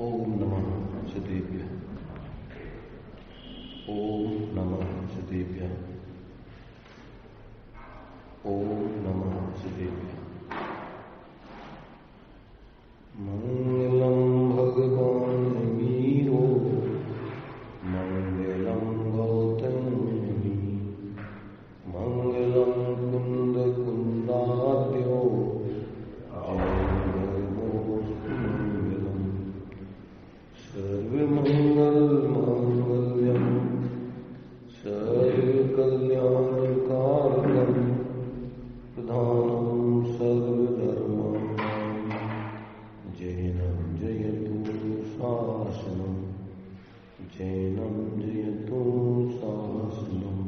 ओम नमः सदेव्य। ओम नमः सदेव्य। ओम नमः सदेव्य। मंगलम भगवान मीरो मंगलम गौतम मुनि मंगलम कुंद कुंदाद्यो सर्वमंगल मांगल्यम सर्वकल्याणकारकम प्रधानम सर्वधर्माणां जैनं जयतु शासनं जैनं जयतु शासनं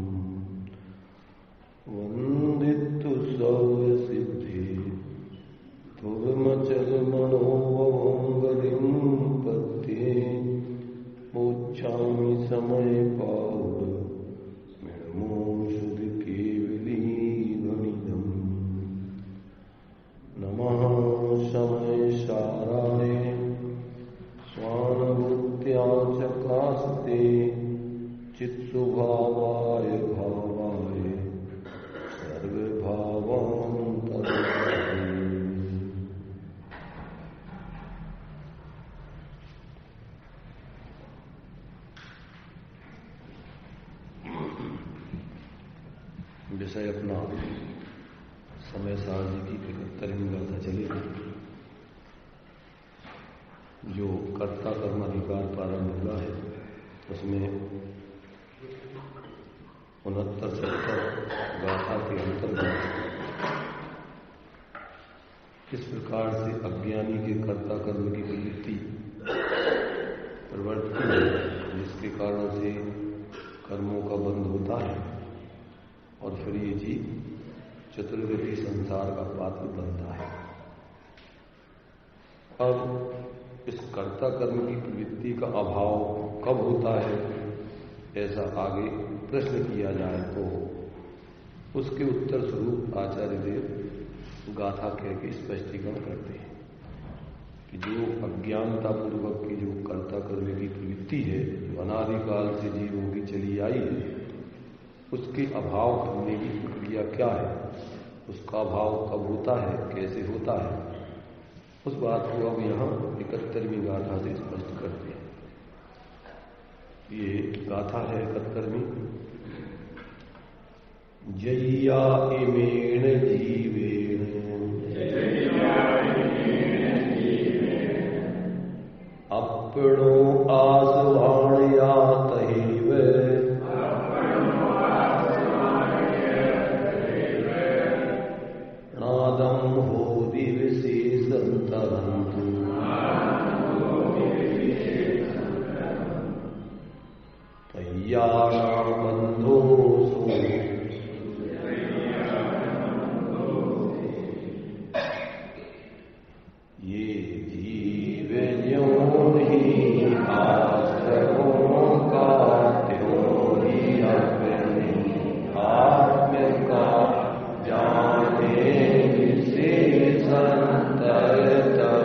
वंदितु सर्वसिद्धि तुर्मचल मनोवंगलिं पत्ये मोक्षामि समय पावड मिणमोषुध केवली गणितम् नमः समय साराय स्वानुभूत्या च कास्ते चित्सुभावाय भावाय सर्वभावान्तराय। विषय अपना समय सारणी की 71वीं गाथा चलेगी, जो कर्ता कर्म अधिकार प्रारंभ हुआ है उसमें 69-70 गाथा के अंतर्गत किस प्रकार से अज्ञानी के कर्ता कर्म की प्रवृत्ति प्रवर्तित है, जिसके कारण से कर्मों का बंध होता है और फिर ये जीव चतुर्गति संसार का पात्र बनता है। अब इस कर्ता कर्म की प्रवृत्ति का अभाव कब होता है, ऐसा आगे प्रश्न किया जाए तो उसके उत्तर स्वरूप आचार्य देव गाथा कह के स्पष्टीकरण करते हैं कि जो अज्ञानता पूर्वक की जो कर्ता कर्म की प्रवृत्ति है, जो अनादिकाल से जीवों की चली आई है, उसके अभाव होने की प्रक्रिया क्या है, उसका अभाव कब होता है, कैसे होता है, उस बात को अब यहाँ 71वीं गाथा से स्पष्ट करते हैं। ये गाथा है 71वीं। जय्या इमेण जीवेण अपनो आसवाणया तहैव नादं होदि विशेषन्तरन्तु तय्याणां बन्धोऽसु ये जीवन्यो हि आश्रमो कात्यो हि अपने आत्मका जाने विशेषन्तरत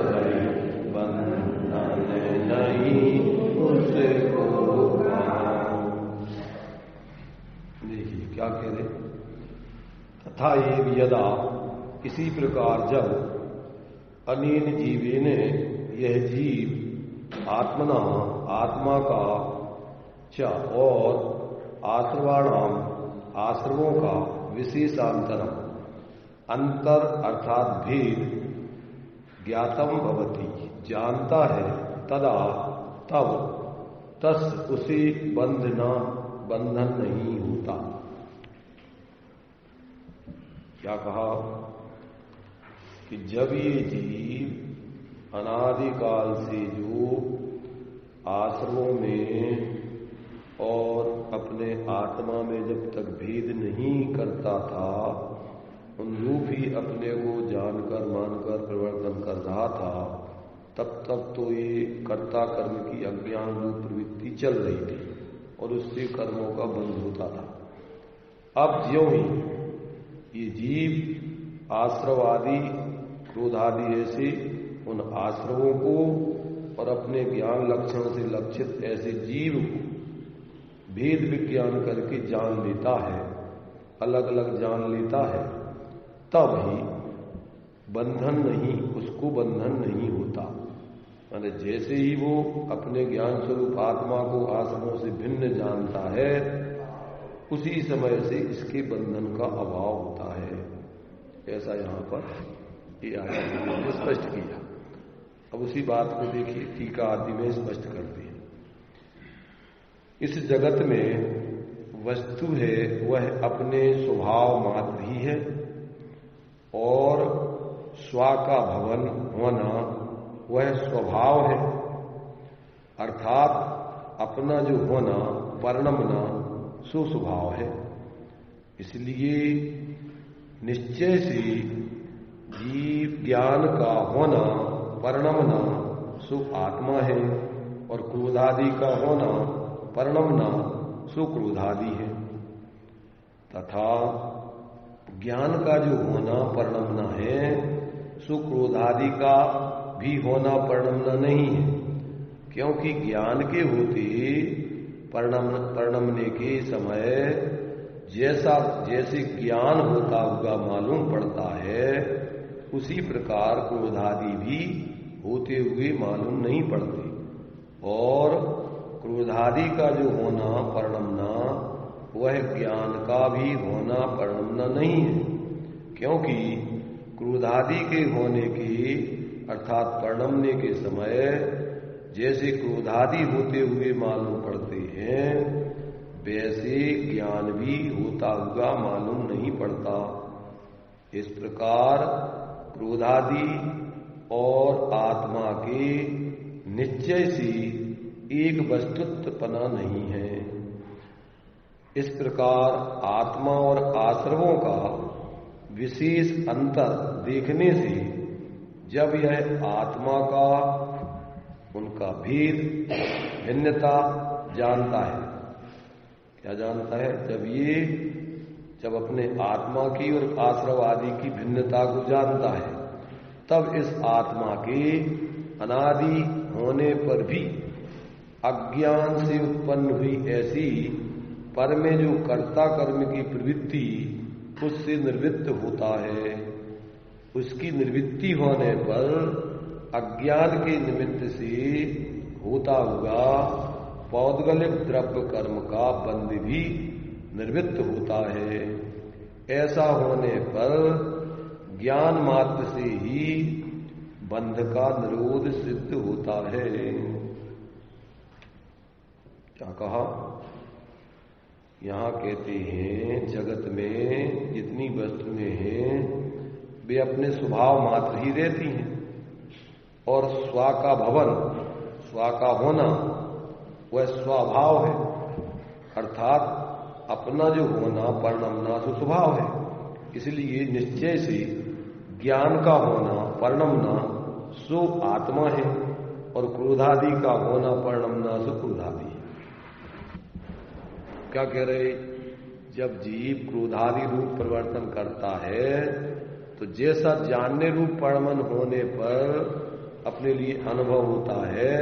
है बंधन नहीं उसको। देखिए क्या कह रहे, तथा ये यदा इसी प्रकार जब अनेन जीवेन यह जीव आत्मना आत्मा का च और आश्रवाणाम आश्रमों का विशेषांतरम अंतर अर्थात भेद ज्ञातम भवति जानता है, तदा तब तस उसे बंधन नहीं होता। क्या कहा कि जब ये जीव अनादिकाल से जो आश्रमों में और अपने आत्मा में जब तक भेद नहीं करता था, उन रूप ही अपने को जानकर मानकर प्रवर्तन कर रहा था, तब तक तो ये कर्ता कर्म की अज्ञान रूप प्रवृत्ति चल रही थी और उससे कर्मों का बंध होता था। अब ज्यों ही ये जीव आश्रवादी क्रोधादि ऐसे उन आश्रमों को और अपने ज्ञान लक्षण से लक्षित ऐसे जीव को भेद विज्ञान करके जान लेता है, अलग अलग जान लेता है, तब ही बंधन नहीं, उसको बंधन नहीं होता। माने जैसे ही वो अपने ज्ञान स्वरूप आत्मा को आश्रमों से भिन्न जानता है, उसी समय से इसके बंधन का अभाव होता है। ऐसा यहां पर ये आचार्य ने स्पष्ट किया। अब उसी बात को देखिए टीका आदि में स्पष्ट करते हैं। इस जगत में वस्तु है वह अपने स्वभाव मात्र ही है, और स्व का भवन होना वह स्वभाव है, अर्थात अपना जो होना परिणमना स्वभाव है। इसलिए निश्चय से जीव ज्ञान का होना परिणमना सु आत्मा है, और क्रोधादि का होना परिणमना सु क्रोधादि है। तथा ज्ञान का जो होना परिणमना है, सु क्रोधादि का भी होना परिणमना नहीं है, क्योंकि ज्ञान के होते परिणमने के समय जैसे ज्ञान होता हुआ मालूम पड़ता है, उसी प्रकार क्रोधादि भी होते हुए मालूम नहीं पड़ते। और क्रोधादि का जो होना परिणमना वह ज्ञान का भी होना परिणमना नहीं है, क्योंकि क्रोधादि के होने के अर्थात परिणमने के समय जैसे क्रोधादि होते हुए मालूम पड़ते हैं, वैसे ज्ञान भी होता हुआ मालूम नहीं पड़ता। इस प्रकार क्रोधादि और आत्मा के निश्चय से एक वस्तुत्वपना नहीं है। इस प्रकार आत्मा और आश्रवों का विशेष अंतर देखने से जब यह आत्मा का उनका भेद भिन्नता जानता है, क्या जानता है? जब अपने आत्मा की और आश्रव आदि की भिन्नता को जानता है, तब इस आत्मा के अनादि होने पर भी अज्ञान से उत्पन्न हुई ऐसी पर में जो कर्ता कर्म की प्रवृत्ति उससे निर्वृत्त होता है। उसकी निवृत्ति होने पर अज्ञान के निमित्त से होता हुआ पौद्गलिक द्रव्य कर्म का बंध भी निवृत्त होता है। ऐसा होने पर ज्ञान मात्र से ही बंध का निरोध सिद्ध होता है। क्या कहा? यहां कहते हैं जगत में जितनी वस्तुएं हैं वे अपने स्वभाव मात्र ही रहती हैं, और स्व का भवन, स्व का होना वह स्वभाव है, अर्थात अपना जो होना परिणमना तो स्वभाव है। इसलिए निश्चय से ज्ञान का होना परिणमना सो आत्मा है, और क्रोधादि का होना परिणमना सो क्रोधादि है। क्या कह रहे? जब जीव क्रोधादि रूप परिवर्तन करता है तो जैसा जानने रूप परिणमन होने पर अपने लिए अनुभव होता है,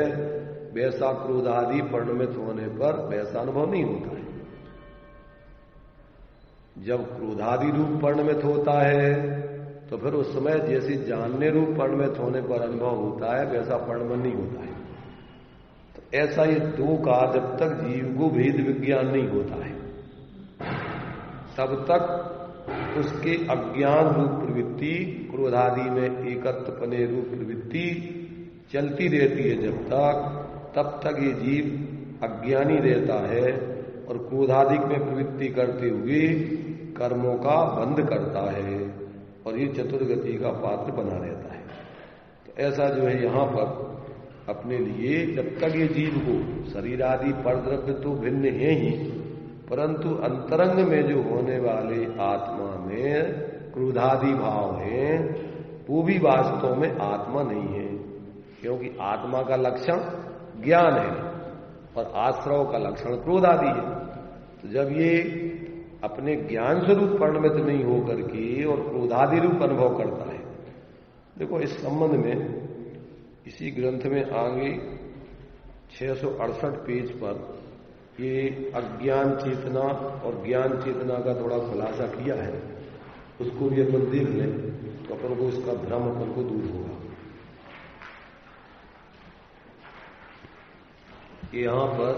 वैसा क्रोधादि परिणमित होने पर वैसा अनुभव नहीं होता है। जब क्रोधादि रूप परिणमित होता है तो फिर उस समय जैसे जानने रूप परिणमित होने पर अनुभव होता है, वैसा परिणमन नहीं होता है। तो ऐसा ये दो का जब तक जीव को भेद विज्ञान नहीं होता है, तब तक उसके अज्ञान रूप प्रवृत्ति, क्रोधादि में एकत्वपने रूप प्रवृत्ति चलती रहती है। तब तक ये जीव अज्ञानी रहता है और क्रोधादि में प्रवृत्ति करते हुए कर्मों का बंध करता है, और ये चतुर्गति का पात्र बना रहता है। तो ऐसा जो है यहां पर अपने लिए जब तक ये जीव को शरीर आदि परद्रव्य तो भिन्न है ही, परंतु अंतरंग में जो होने वाले आत्मा में क्रोधादि भाव है, वो भी वास्तव में आत्मा नहीं है, क्योंकि आत्मा का लक्षण ज्ञान है और आश्रव का लक्षण क्रोध आदि है। तो जब ये अपने ज्ञान स्वरूप परिणमित नहीं होकर के और क्रोधादि रूप अनुभव करता है, देखो इस संबंध में इसी ग्रंथ में आगे 668 पेज पर ये अज्ञान चेतना और ज्ञान चेतना का थोड़ा खुलासा किया है। उसको भी अपन देख लें तो अपन को इसका भ्रम अपन को दूर होगा। यहां पर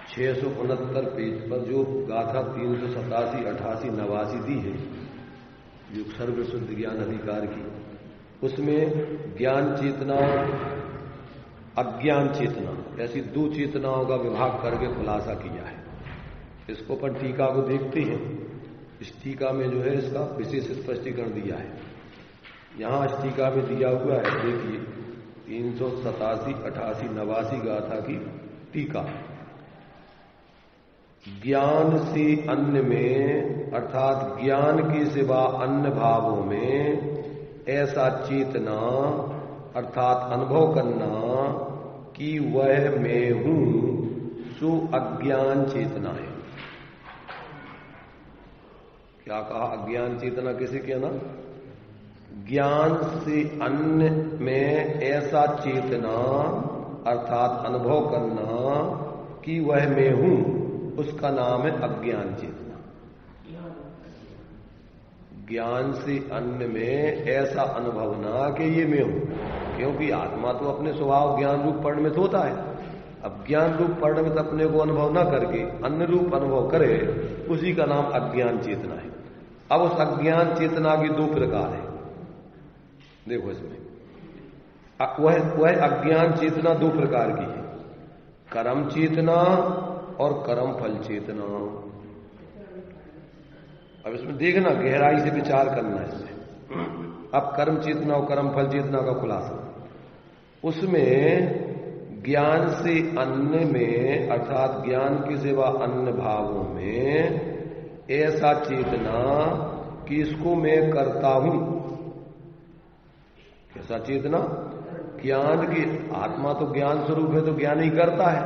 669 पेज पर जो गाथा 387, 88, 89 दी है जो सर्वशुद्ध ज्ञान अधिकार की, उसमें ज्ञान चेतना अज्ञान चेतना ऐसी दो चेतनाओं का विभाग करके खुलासा किया है। इसको अपन टीका को देखते हैं। इस टीका में जो है इसका विशेष स्पष्टीकरण दिया है। यहां इस टीका में दिया हुआ है, देखिए 387, 88, 89 गाथा की टीका। ज्ञान से अन्य में अर्थात ज्ञान के सिवा अन्य भावों में ऐसा चेतना अर्थात अनुभव करना कि वह मैं हूं, सो अज्ञान चेतना है। क्या कहा? अज्ञान चेतना किसे कहना? ज्ञान से अन्य में ऐसा चेतना अर्थात अनुभव करना कि वह मैं हूं, उसका नाम है अज्ञान चेतना। ज्ञान से अन्य में ऐसा अनुभव ना कि ये मैं हूं, क्योंकि आत्मा तो अपने स्वभाव ज्ञान रूप परिणमित होता है। अब ज्ञान रूप परिणमित अपने को अनुभव ना करके अन्य रूप अनुभव करे, उसी का नाम अज्ञान चेतना है। अब उस अज्ञान चेतना की दो प्रकार है। देखो इसमें वह अज्ञान चेतना दो प्रकार की है, कर्म चेतना और कर्म फल चेतना। अब इसमें देखना, गहराई से विचार करना है इसमें। अब कर्म चेतना और कर्म फल चेतना का खुलासा, उसमें ज्ञान से अन्य में अर्थात ज्ञान के सिवा अन्य भावों में ऐसा चेतना कि इसको मैं करता हूं। कैसा चेतना? ज्ञान की, आत्मा तो ज्ञान स्वरूप है तो ज्ञान ही करता है,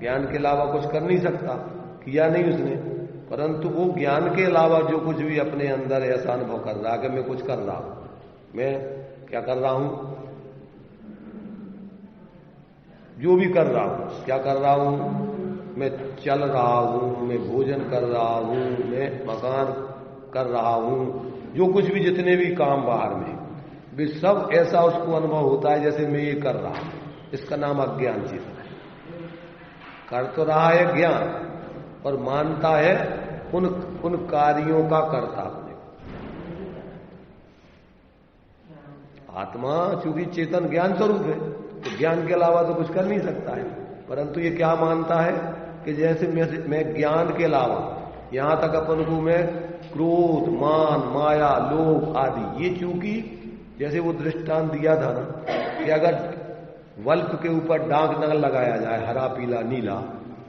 ज्ञान के अलावा कुछ कर नहीं सकता, किया नहीं उसने। परंतु वो ज्ञान के अलावा जो कुछ भी अपने अंदर ऐसा अनुभव कर रहा है कि मैं कुछ कर रहा हूं, मैं क्या कर रहा हूं, जो भी कर रहा हूं, क्या कर रहा हूं, मैं चल रहा हूं, मैं भोजन कर रहा हूं, मैं मकान कर रहा हूं, जो कुछ भी जितने भी काम बाहर में भी सब ऐसा उसको अनुभव होता है जैसे मैं ये कर रहा हूं। इसका नाम अज्ञान चेतना है। कर तो रहा है ज्ञान और मानता है उन कार्यों का कर्ता अपने। आत्मा चूंकि चेतन ज्ञान स्वरूप है तो ज्ञान के अलावा तो कुछ कर नहीं सकता है, परंतु ये क्या मानता है कि जैसे मैं ज्ञान के अलावा यहां तक अपन को मैं क्रोध, मान, माया, लोभ आदि, ये चूंकि जैसे वो दृष्टांत दिया था ना कि अगर बल्ब के ऊपर डांक न लगाया जाए हरा, पीला, नीला,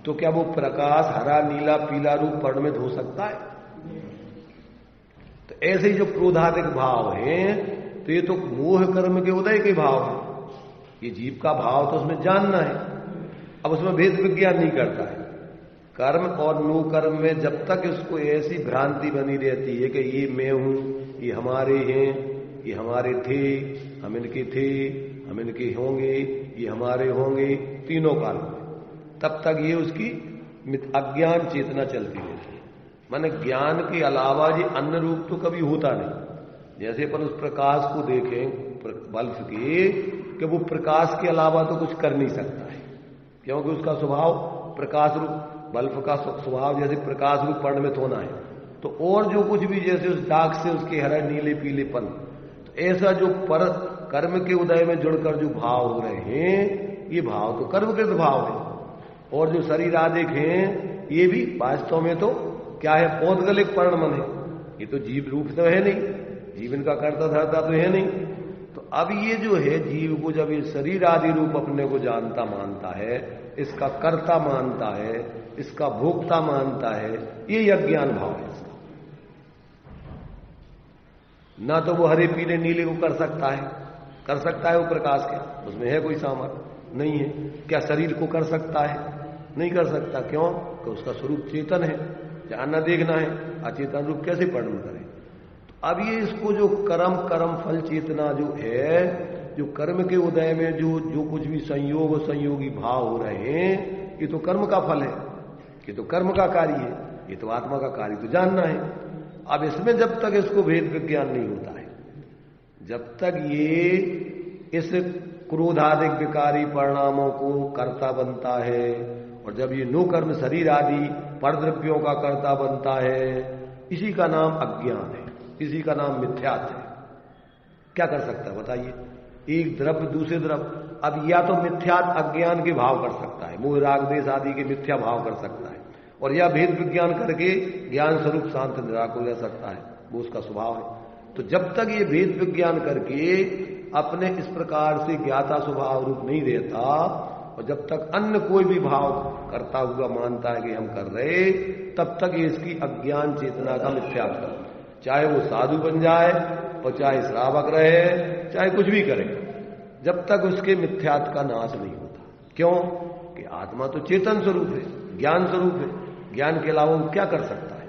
तो क्या वो प्रकाश हरा, नीला, पीला रूप परिणमित हो सकता है? तो ऐसे ही जो क्रोधादिक भाव है तो ये तो मोह कर्म के उदय के भाव है। ये जीव का भाव तो उसमें जानना है। अब उसमें भेद विज्ञान नहीं करता है। कर्म और नो कर्म में जब तक इसको ऐसी भ्रांति बनी रहती है कि ये मैं हूं, ये हमारे हैं, ये हमारे थे, हम इनके थे, हम इनके होंगे, ये हमारे होंगे, तीनों काल में, तब तक ये उसकी अज्ञान चेतना चलती रहती है। माने ज्ञान के अलावा ये अन्य रूप तो कभी होता नहीं। जैसे अपन उस प्रकाश को देखें बल्ब के, कि वो प्रकाश के अलावा तो कुछ कर नहीं सकता है, क्योंकि उसका स्वभाव प्रकाश रूप, बल्ब का स्वभाव जैसे प्रकाश रूप परिणमित होना है। तो और जो कुछ भी जैसे उस दाग से उसके हरे, नीले, पीलेपन, तो ऐसा जो पर कर्म के उदय में जुड़कर जो भाव हो रहे हैं, ये भाव तो कर्मकृत भाव है। और जो शरीर आदिक हैं, ये भी वास्तव में तो क्या है, पौद्गलिक परिणमन है। ये तो जीव रूप तो है नहीं, जीवन का कर्ता धर्ता तो है नहीं। तो अब ये जो है जीव को जब ये शरीर आदि रूप अपने को जानता मानता है, इसका कर्ता मानता है, इसका भोक्ता मानता है, ये अज्ञान भाव है इसका। ना तो वो हरे, पीले, नीले को कर सकता है, कर सकता है वो प्रकाश क्या, उसमें है कोई सामर्थ्य नहीं है। क्या शरीर को कर सकता है? नहीं कर सकता। क्यों? कि उसका स्वरूप चेतन है, जानना देखना है, अचेतन रूप कैसे परिणम करे। तो अब ये इसको जो कर्म फल चेतना जो है, जो कर्म के उदय में जो कुछ भी संयोग और संयोगी भाव हो रहे हैं, ये तो कर्म का फल है, ये तो कर्म का कार्य है, ये तो आत्मा का कार्य तो जानना है। अब इसमें जब तक इसको भेद विज्ञान नहीं होता है, जब तक ये इस क्रोधादिक विकारी परिणामों को कर्ता बनता है, और जब ये नो कर्म शरीर आदि परद्रव्यों का कर्ता बनता है, इसी का नाम अज्ञान है, इसी का नाम मिथ्यात्व है। क्या कर सकता है बताइए? एक द्रव्य दूसरे द्रव्य, अब या तो मिथ्यात्व अज्ञान के भाव कर सकता है, मोह राग देश आदि के मिथ्या भाव कर सकता है, और या भेद विज्ञान करके ज्ञान स्वरूप शांत निराकुल रह सकता है, वो उसका स्वभाव है। तो जब तक ये भेद विज्ञान करके अपने इस प्रकार से ज्ञाता स्वभाव रूप नहीं रहता, और जब तक अन्य कोई भी भाव करता हुआ मानता है कि हम कर रहे, तब तक ये इसकी अज्ञान चेतना का मिथ्यात्व, चाहे वो साधु बन जाए और चाहे श्रावक रहे, चाहे कुछ भी करे, जब तक उसके मिथ्यात्व का नाश नहीं होता। क्यों? कि आत्मा तो चेतन स्वरूप है, ज्ञान स्वरूप है, ज्ञान के अलावा वो क्या कर सकता है?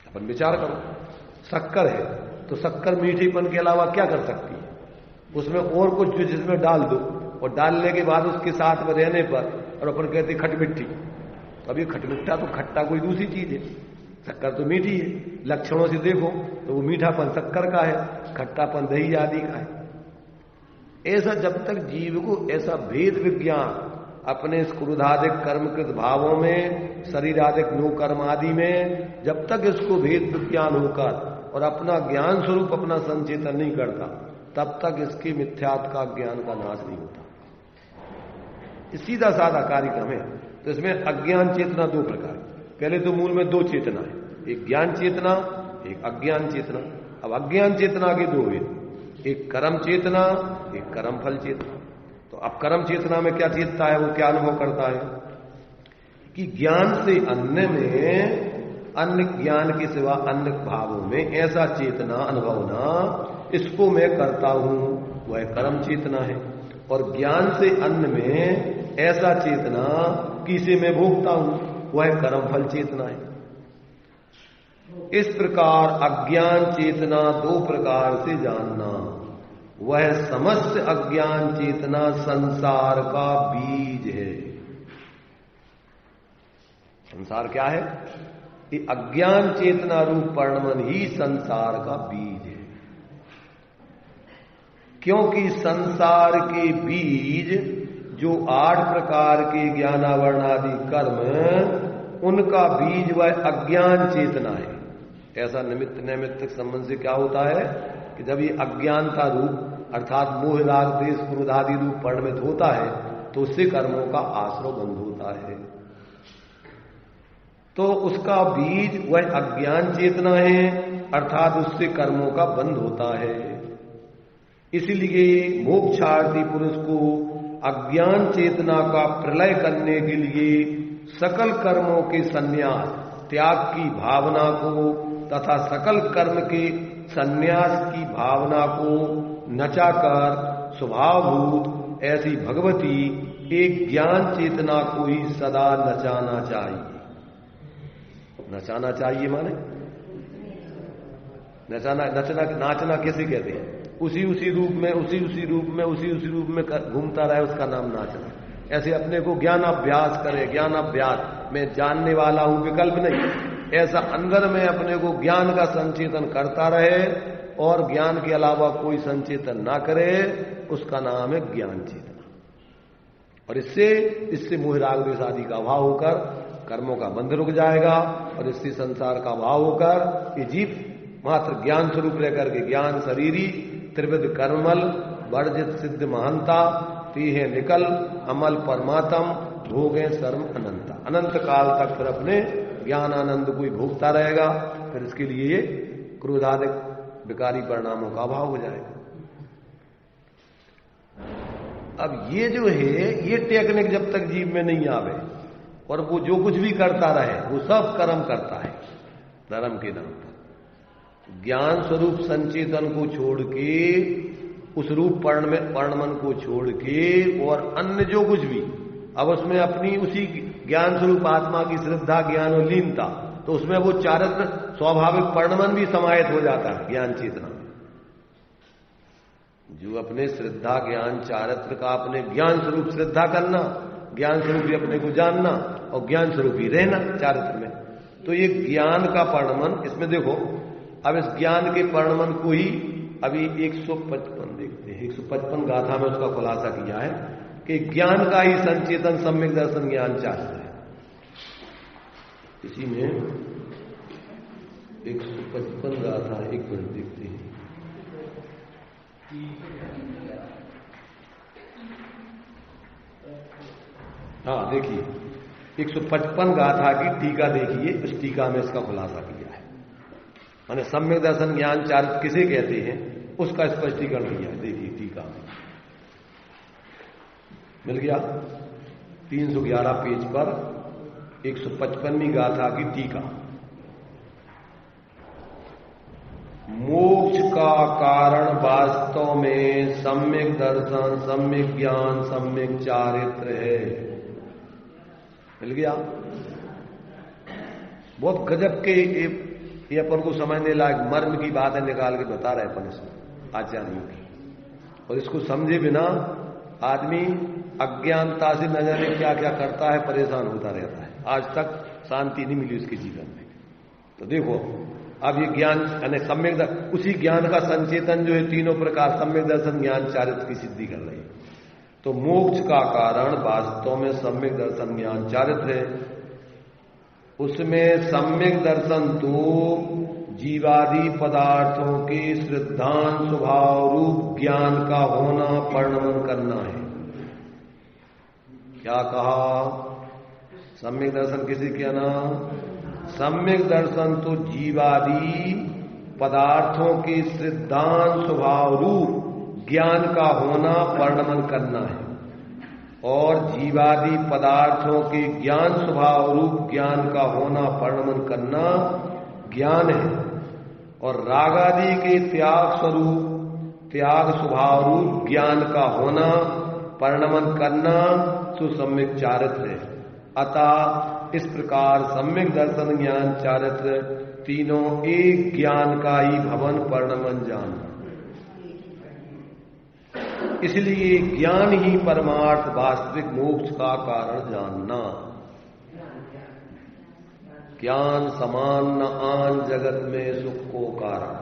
अपन विचार करो, शक्कर है तो शक्कर मीठीपन के अलावा क्या कर सकती है? उसमें और कुछ जो जिसमें डाल दो, और डालने के बाद उसके साथ में रहने पर, और अपन कहते खटमिट्ठी, अब ये खटमिट्ठा तो खट्टा कोई दूसरी चीज है, शक्कर तो मीठी है, लक्षणों से देखो तो वो मीठापन शक्कर का है, खट्टापन दही आदि का है। ऐसा जब तक जीव को ऐसा भेद विज्ञान अपने इस क्रोधादिक कर्मकृत भावों में, शरीरादिक नो कर्म आदि में, जब तक इसको भेद विज्ञान होकर और अपना ज्ञान स्वरूप अपना संचेतन नहीं करता, तब तक इसके मिथ्यात्व का ज्ञान का नाश नहीं होता। सीधा साधा कार्यक्रम है। तो इसमें अज्ञान चेतना दो प्रकार, पहले तो मूल में दो चेतना है, एक ज्ञान चेतना, एक अज्ञान चेतना। अब अज्ञान चेतना के दो है, एक कर्म चेतना, एक कर्म फल चेतना। तो अब कर्म चेतना में क्या चेतता है, वो क्या अनुभव करता है कि ज्ञान से अन्य में, अन्य ज्ञान के सिवा अन्य भावों में ऐसा चेतना अनुभवना, इसको मैं करता हूं, वह कर्म चेतना है। और ज्ञान से अन्य में ऐसा चेतना किसे मैं भोगता हूं, वह कर्म फल चेतना है। इस प्रकार अज्ञान चेतना दो प्रकार से जानना, वह समस्त अज्ञान चेतना संसार का बीज है। संसार क्या है? ये अज्ञान चेतना रूप परिणमन ही संसार का बीज है। क्योंकि संसार के बीज जो 8 प्रकार के ज्ञानावरणादि कर्म, उनका बीज वह अज्ञान चेतना है। ऐसा निमित्त नैमित्तिक संबंध से क्या होता है कि जब ये अज्ञानता रूप अर्थात मोह राग द्वेष क्रोध आदि रूप परिणमित होता है, तो उससे कर्मों का आश्रय बंध होता है। तो उसका बीज वह अज्ञान चेतना है, अर्थात उससे कर्मों का बंध होता है। इसलिए मोक्षार्थी पुरुष को अज्ञान चेतना का प्रलय करने के लिए सकल कर्मों के संन्यास त्याग की भावना को तथा सकल कर्म के संन्यास की भावना को नचाकर स्वभावभूत ऐसी भगवती एक ज्ञान चेतना को ही सदा नचाना चाहिए। नचाना चाहिए माने नचाना, नचना, नाचना कैसे कहते हैं? उसी रूप में उसी रूप में घूमता रहे, उसका नाम नाचना। ऐसे अपने को ज्ञानाभ्यास करे, ज्ञानाभ्यास में जानने वाला हूं, विकल्प नहीं, ऐसा अंदर में अपने को ज्ञान का संचेतन करता रहे और ज्ञान के अलावा कोई संचेतन ना करे, उसका नाम है ज्ञान चेतना। और इससे मोह राग द्वेष आदि का अभाव होकर कर्मों का बंध रुक जाएगा, और इससे संसार का अभाव होकर ये जीव मात्र ज्ञान स्वरूप रहकर के ज्ञान शरीरी त्रिविध कर्मल वर्जित सिद्ध महानता तीहे निकल अमल परमात्म भोगे सर्व अनंता, अनंत काल तक फिर अपने ज्ञान आनंद को ही भोगता रहेगा। फिर इसके लिए ये क्रोधादिक विकारी परिणामों का अभाव हो जाएगा। अब ये जो है, ये टेक्निक जब तक जीव में नहीं आवे और वो जो कुछ भी करता रहे, वो सब कर्म करता है धर्म के नाम पर। ज्ञान स्वरूप संचेतन को छोड़ के, उस रूप परिणमन को छोड़ के, और अन्य जो कुछ भी, अब उसमें अपनी उसी ज्ञान स्वरूप आत्मा की श्रद्धा, ज्ञान और लीनता, तो उसमें वो चारित्र स्वाभाविक परिणमन भी समाहित हो जाता है ज्ञान चेतना में। जो अपने श्रद्धा ज्ञान चारित्र का अपने ज्ञान स्वरूप श्रद्धा करना, ज्ञान स्वरूप ही अपने को जानना और ज्ञान स्वरूप ही रहना चारित्र में, तो ये ज्ञान का परिणमन। इसमें देखो, अब इस ज्ञान के परिणमन को ही अभी 155 देखते हैं, 155 गाथा में उसका खुलासा किया है कि ज्ञान का ही संचेतन सम्यक दर्शन ज्ञान चारित्र है। इसी में 155 गाथा एक मिनट देखते हैं। हाँ देखिए, 155 गाथा की टीका देखिए, इस टीका में इसका खुलासा किया है। माने सम्यक दर्शन ज्ञान चारित्र किसे कहते हैं उसका स्पष्टीकरण किया है। देखिए टीका में मिल गया 311 पेज पर 155वीं गाथा की टीका। मोक्ष का कारण वास्तव में सम्यक दर्शन, सम्यक ज्ञान, सम्यक चारित्र है। मिल गया। बहुत गजब के ये अपन को समझने लायक मर्म की बात है, निकाल के बता रहे अपन इसमें आचार्यों की। और इसको समझे बिना आदमी अज्ञानता से न जाने क्या क्या करता है, परेशान होता रहता है। आज तक शांति नहीं मिली उसके जीवन में। तो देखो, अब ये ज्ञान यानी सम्यक, उसी ज्ञान का संचेतन जो है तीनों प्रकार सम्यक दर्शन ज्ञान चारित्र की सिद्धि कर रही है। तो मोक्ष का कारण वास्तव में सम्यक दर्शन ज्ञान चारित्र है। उसमें सम्यक दर्शन तो जीवादि पदार्थों के श्रद्धान स्वभाव रूप ज्ञान का होना परिणमन करना है। क्या कहा? सम्यक दर्शन किसे कहना? सम्यक दर्शन तो जीवादि पदार्थों के श्रद्धान स्वभाव रूप ज्ञान का होना परिणमन करना है। और जीवादि पदार्थों के ज्ञान स्वभाव रूप ज्ञान का होना परिणमन करना ज्ञान है। और रागादि के त्याग स्वरूप त्याग स्वभाव रूप ज्ञान का होना परिणमन करना सुसम्यक चारित्र है। अतः इस प्रकार सम्यक दर्शन ज्ञान चारित्र तीनों एक ज्ञान का ही भवन परिणमन जानना। इसलिए ज्ञान ही परमार्थ वास्तविक मोक्ष का कारण जानना। ज्ञान समान न आन जगत में सुख को कारण,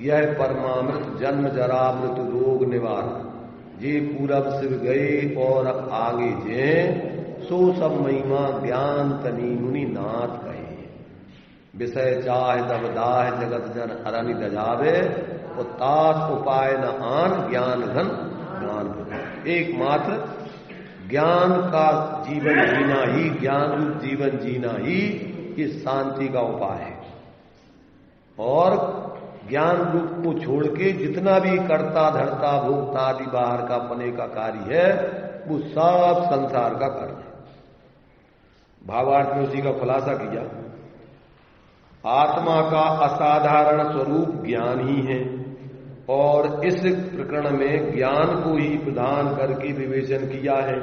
यह परमामृत जन्म जरा मृत्यु रोग निवारण। जे पूरब शिव गए और आगे जे, सो सब महिमा ज्ञान तनी मुनि नाथ कहे। विषय चाह दब दाह जगत जन अरनि दजावे, और तात उपाय न आन ज्ञान घन ज्ञान। एकमात्र ज्ञान का जीवन जीना ही, ज्ञान रूप जीवन जीना ही इस शांति का उपाय है। और ज्ञान रूप को छोड़ के जितना भी कर्ता धर्ता भोक्ता आदि बाहर का पने का कार्य है, वो सब संसार का कार्य है। भावार्थ में उसी का खुलासा किया। आत्मा का असाधारण स्वरूप ज्ञान ही है। और इस प्रकरण में ज्ञान को ही प्रदान करके विवेचन किया है।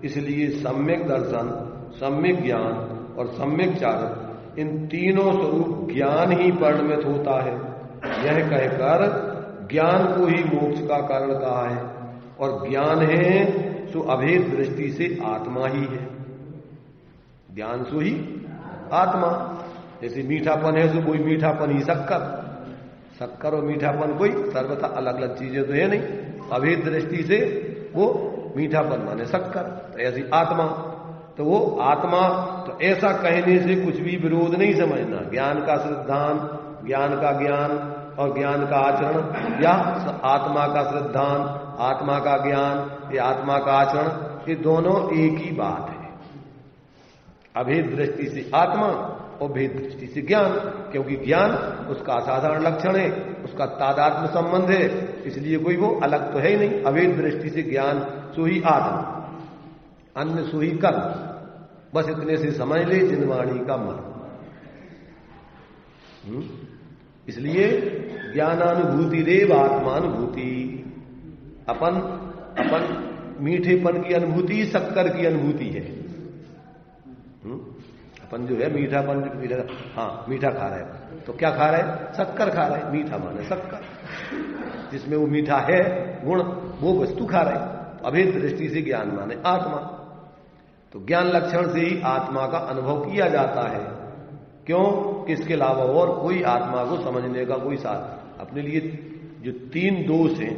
इसलिए सम्यक दर्शन, सम्यक ज्ञान और सम्यक चारित्र, इन तीनों स्वरूप ज्ञान ही परिणमित होता है। यह कहकर ज्ञान को ही मोक्ष का कारण कहा है। और ज्ञान है सो अभेद दृष्टि से आत्मा ही है। ज्ञान सो ही आत्मा। जैसे मीठापन है सो कोई मीठापन ही शक्कर, शक्कर और मीठापन कोई सर्वथा अलग अलग चीजें तो है नहीं। अभेद दृष्टि से वो मीठापन माने शक्कर, तो ऐसी आत्मा। तो वो आत्मा, तो ऐसा कहने से कुछ भी विरोध नहीं समझना। ज्ञान का श्रद्धान, ज्ञान का ज्ञान और ज्ञान का आचरण, या आत्मा का श्रद्धान, आत्मा का ज्ञान, या आत्मा का आचरण, ये दोनों एक ही बात है। अभेद दृष्टि से आत्मा और भेद दृष्टि से ज्ञान, क्योंकि ज्ञान उसका असाधारण लक्षण है, उसका तादात्म्य संबंध है, इसलिए कोई वो अलग तो है ही नहीं। अभेद दृष्टि से ज्ञान सो ही आत्मा, अन्य सो ही कर्म। बस इतने से समझ ले जिनवाणी का मन। इसलिए ज्ञानानुभूति रेव आत्मानुभूति। अपन मीठेपन की अनुभूति शक्कर की अनुभूति है। अपन जो है मीठा, हाँ मीठा खा रहे हैं, तो क्या खा रहे हैं? शक्कर खा रहे हैं। मीठा माने शक्कर, जिसमें वो मीठा है गुण, वो वस्तु खा रहे हैं। अभेद दृष्टि से ज्ञान माने आत्मा। तो ज्ञान लक्षण से ही आत्मा का अनुभव किया जाता है। क्यों? किसके अलावा और कोई आत्मा को समझने का कोई साथ। अपने लिए जो 3 दोष हैं,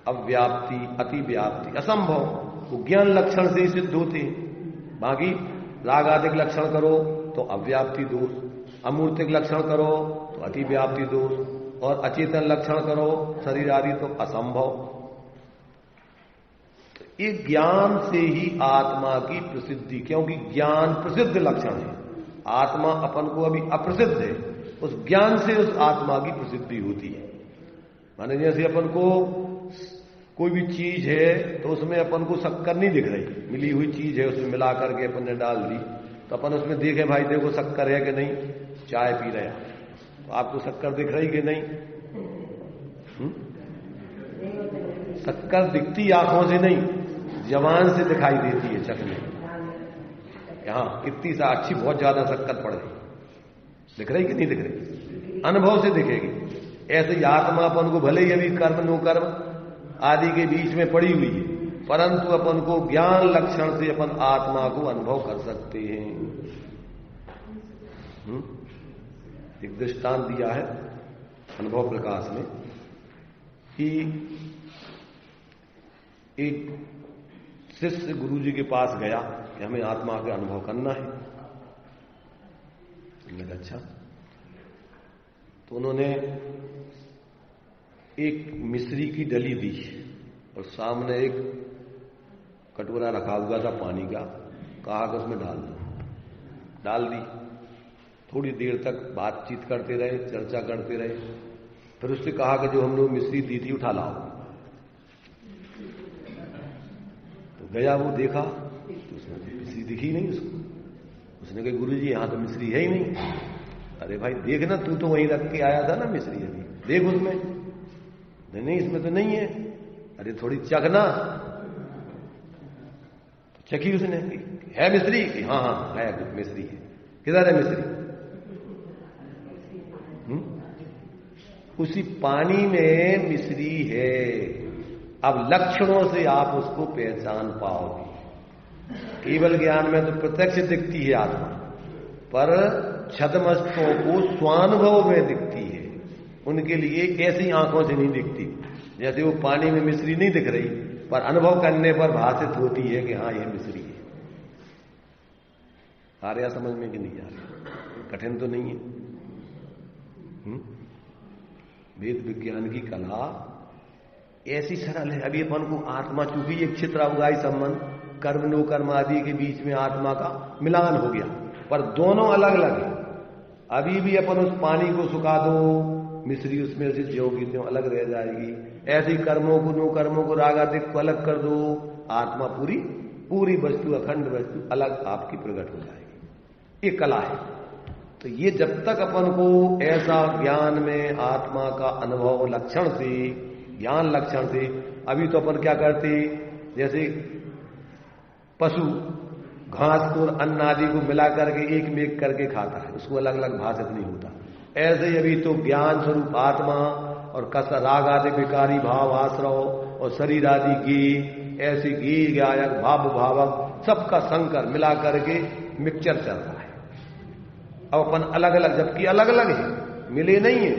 अव्याप्ति, अतिव्याप्ति, असंभव, वो ज्ञान लक्षण से ही सिद्ध होते हैं। बाकी रागादिक लक्षण करो तो अव्याप्ति दोष, अमूर्तिक लक्षण करो तो अतिव्याप्ति दोष, और अचेतन लक्षण करो शरीर आदि तो असंभव। तो ये ज्ञान से ही आत्मा की प्रसिद्धि, क्योंकि ज्ञान प्रसिद्ध लक्षण है। आत्मा अपन को अभी अप्रसिद्ध है, उस ज्ञान से उस आत्मा की प्रसिद्धि होती है। माने जैसे अपन को कोई भी चीज है तो उसमें अपन को शक्कर नहीं दिख रही, मिली हुई चीज है उसमें मिला करके अपन ने डाल दी, तो अपन उसमें देखे भाई देखो शक्कर है कि नहीं, चाय पी रहे तो आपको शक्कर दिख रही कि नहीं? शक्कर दिखती आंखों से नहीं, जबान से दिखाई देती है चखने। यहां कितनी सा अच्छी बहुत ज्यादा शक्कर पड़ रही, दिख रही कि नहीं दिख रही? अनुभव से दिखेगी। ऐसे ही आत्मा अपन को भले ही अभी कर्म नो कर्म आदि के बीच में पड़ी हुई है, परंतु अपन को ज्ञान लक्षण से अपन आत्मा को अनुभव कर सकते हैं। एक दृष्टांत दिया है अनुभव प्रकाश में कि एक शिष्य गुरु जी के पास गया कि हमें आत्मा का अनुभव करना है। अच्छा, तो उन्होंने एक मिश्री की डली दी और सामने एक कटोरा रखा हुआ था पानी का, कहा कि उसमें डाल दी। थोड़ी देर तक बातचीत करते रहे, चर्चा करते रहे। फिर उससे कहा कि जो हम लोग मिश्री दी थी उठा लाओ। तो गया, वो देखा तो उसमें मिश्री दिखी नहीं उसको। उसने कहा गुरु जी यहां तो मिश्री है ही नहीं। अरे भाई देख ना, तू तो वहीं रख के आया था ना मिश्री, अभी देख उसमें। नहीं इसमें तो नहीं है। अरे थोड़ी चखना। चखी उसने, है मिश्री? हाँ हाँ है मिश्री है। किधर है मिश्री? उसी पानी में मिश्री है। अब लक्षणों से आप उसको पहचान पाओगे। केवल ज्ञान में तो प्रत्यक्ष दिखती है आत्मा, पर छदमस्तों को स्वानुभव में दिखती है। उनके लिए ऐसी आंखों से नहीं दिखती। जैसे वो पानी में मिश्री नहीं दिख रही, पर अनुभव करने पर भाषित होती है कि हाँ यह मिश्री है। आ रहा समझ में कि नहीं आ रहा? कठिन तो नहीं है। वेद विज्ञान की कला ऐसी सरल है। अभी अपन को आत्मा, चूंकि एक चित्रावगाही संबंध कर्म नो कर्म आदि के बीच में आत्मा का मिलान हो गया, पर दोनों अलग अलग है। अभी भी अपन उस पानी को सुखा दो, मिश्री उसमें से ज्यों की त्यों अलग रह जाएगी। ऐसे कर्मों को, नो कर्मों को, राग आदि को अलग कर दो, आत्मा पूरी वस्तु, अखंड वस्तु अलग आपकी प्रकट हो जाएगी। ये कला है। तो ये जब तक अपन को ऐसा ज्ञान में आत्मा का अनुभव लक्षण से, ज्ञान लक्षण से, अभी तो अपन क्या करते, जैसे पशु घास को अन्न आदि को मिला करके एक में एक करके खाता है, उसको अलग अलग भाषित नहीं होता। ऐसे ही अभी तो ज्ञान स्वरूप आत्मा और कस राग आदि विकारी भाव आश्रव और शरीर आदि गी, ऐसी गी गायक भाव भावक सबका संकर मिला करके मिक्सचर चल रहा है। अब अपन अलग अलग, जबकि अलग अलग है, मिले नहीं है।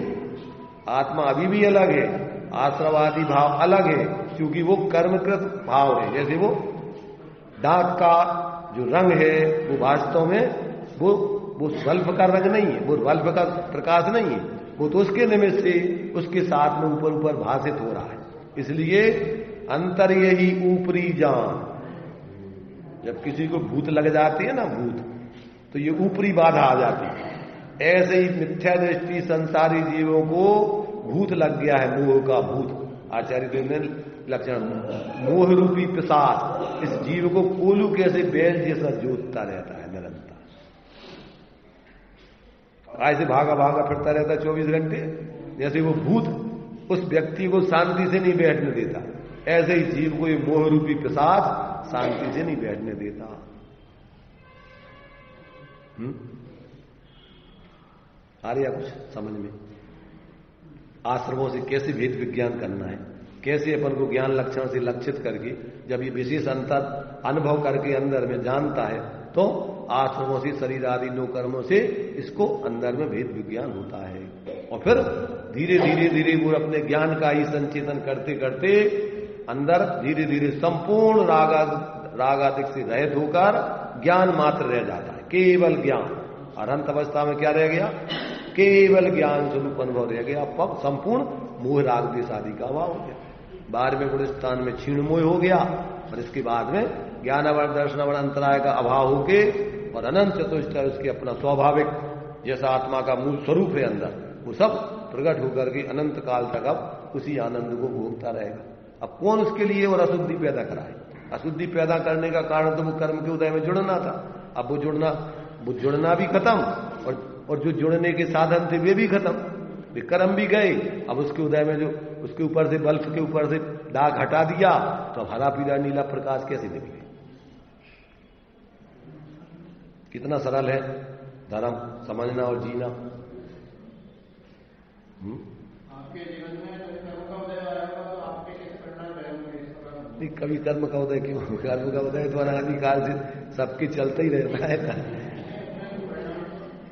आत्मा अभी भी अलग है, आश्रवादी भाव अलग है, क्योंकि वो कर्मकृत भाव है। जैसे वो डाक का जो रंग है वो वास्तव में वो स्वल्प का रंग नहीं है, वो वल्प का प्रकाश नहीं है, वो तो उसके निमित्त से उसके साथ में ऊपर ऊपर भाषित हो रहा है। इसलिए अंतर यही ऊपरी जान। जब किसी को भूत लग जाती है ना, भूत, तो ये ऊपरी बाधा आ जाती है। ऐसे ही मिथ्या दृष्टि संसारी जीवों को भूत लग गया है, मोह का भूत। आचार्य देव ने लक्षण, मोह रूपी पिशाच इस जीव को कोलू कैसे बैल जैसा जोतता रहता है निरंतर, ऐसे भागा भागा फिरता रहता 24 घंटे। जैसे वो भूत उस व्यक्ति को शांति से नहीं बैठने देता, ऐसे ही जीव को ये मोह रूपी पिशाच शांति से नहीं बैठने देता। आ रहा कुछ समझ में? आश्रमों से कैसे भेद विज्ञान करना है, कैसे अपन को ज्ञान लक्षण से लक्षित करके जब ये विशेष अंतर अनुभव करके अंदर में जानता है तो आश्रमों से, शरीर आदि 9 कर्मों से इसको अंदर में भेद विज्ञान होता है। और फिर धीरे धीरे धीरे वो अपने ज्ञान का ही संचेतन करते करते अंदर धीरे धीरे संपूर्ण रागादिक से रहित होकर ज्ञान मात्र रह जाता है, केवल ज्ञान। और अंत अवस्था में क्या रह गया? केवल ज्ञान स्वरूप अनुभव रह गया। अब संपूर्ण मोह राग देश आदि का अभाव हो गया। 12वें गुण स्थान में क्षीण मोह हो गया और इसके बाद में ज्ञानावर दर्शनावर अंतराय का अभाव होके और अनंत चतुष्टय उसके अपना स्वाभाविक जैसा आत्मा का मूल स्वरूप है अंदर, वो सब प्रकट होकर के अनंत काल तक अब उसी आनंद को भोगता रहेगा। अब कौन उसके लिए और अशुद्धि पैदा कराए? अशुद्धि पैदा करने का कारण तो वो कर्म के उदय में जुड़ना था। अब वो जुड़ना भी खत्म और जो जुड़ने के साधन थे वे भी खत्म, वे कर्म भी गए। अब उसके उदय में जो उसके ऊपर से बल्ब के ऊपर से दाग हटा दिया तो अब हरा पीला नीला प्रकाश कैसे निकले? कितना सरल है धर्म समझना और जीना। आपके जीवन में कर्म का उदय आएगा तो आपके कैसे परिणाम रहेंगे? कभी कर्म का उदय क्यों? कर्म का उदय तो अनादिकाल से सबके चलता ही रहता है ना।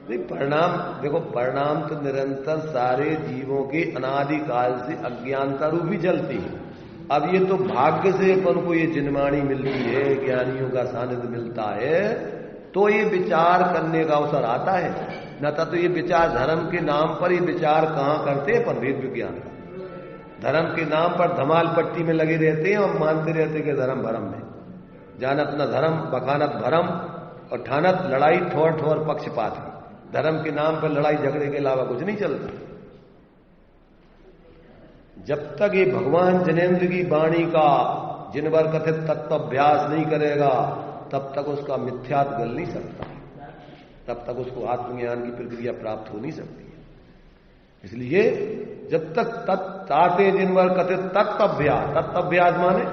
नहीं, परिणाम देखो, परिणाम तो निरंतर सारे जीवों के अनादिकाल से अज्ञानता रूप ही चलती है। अब ये तो भाग्य से अपन को ये जिनवाणी मिलती है, ज्ञानियों का सानिध्य मिलता है तो ये विचार करने का अवसर आता है। न तो ये विचार धर्म के नाम पर ही विचार कहां करते हैं? पर वेद विज्ञान का धर्म के नाम पर धमाल पट्टी में लगे रहते हैं और मानते रहते कि धर्म भरम में जानत न धर्म बखानत भरम और ठानत लड़ाई ठोर ठोर पक्षपात है। धर्म के नाम पर लड़ाई झगड़े के अलावा कुछ नहीं चलता। जब तक ये भगवान जनेन्द्र की वाणी का जिनवर कथित तत्वाभ्यास नहीं करेगा तब तक उसका मिथ्यात गल नहीं सकता, तब तक उसको आत्मज्ञान की प्रक्रिया प्राप्त हो नहीं सकती। इसलिए जब तक ताते जिनवर कथित तत्वाभ्यास माने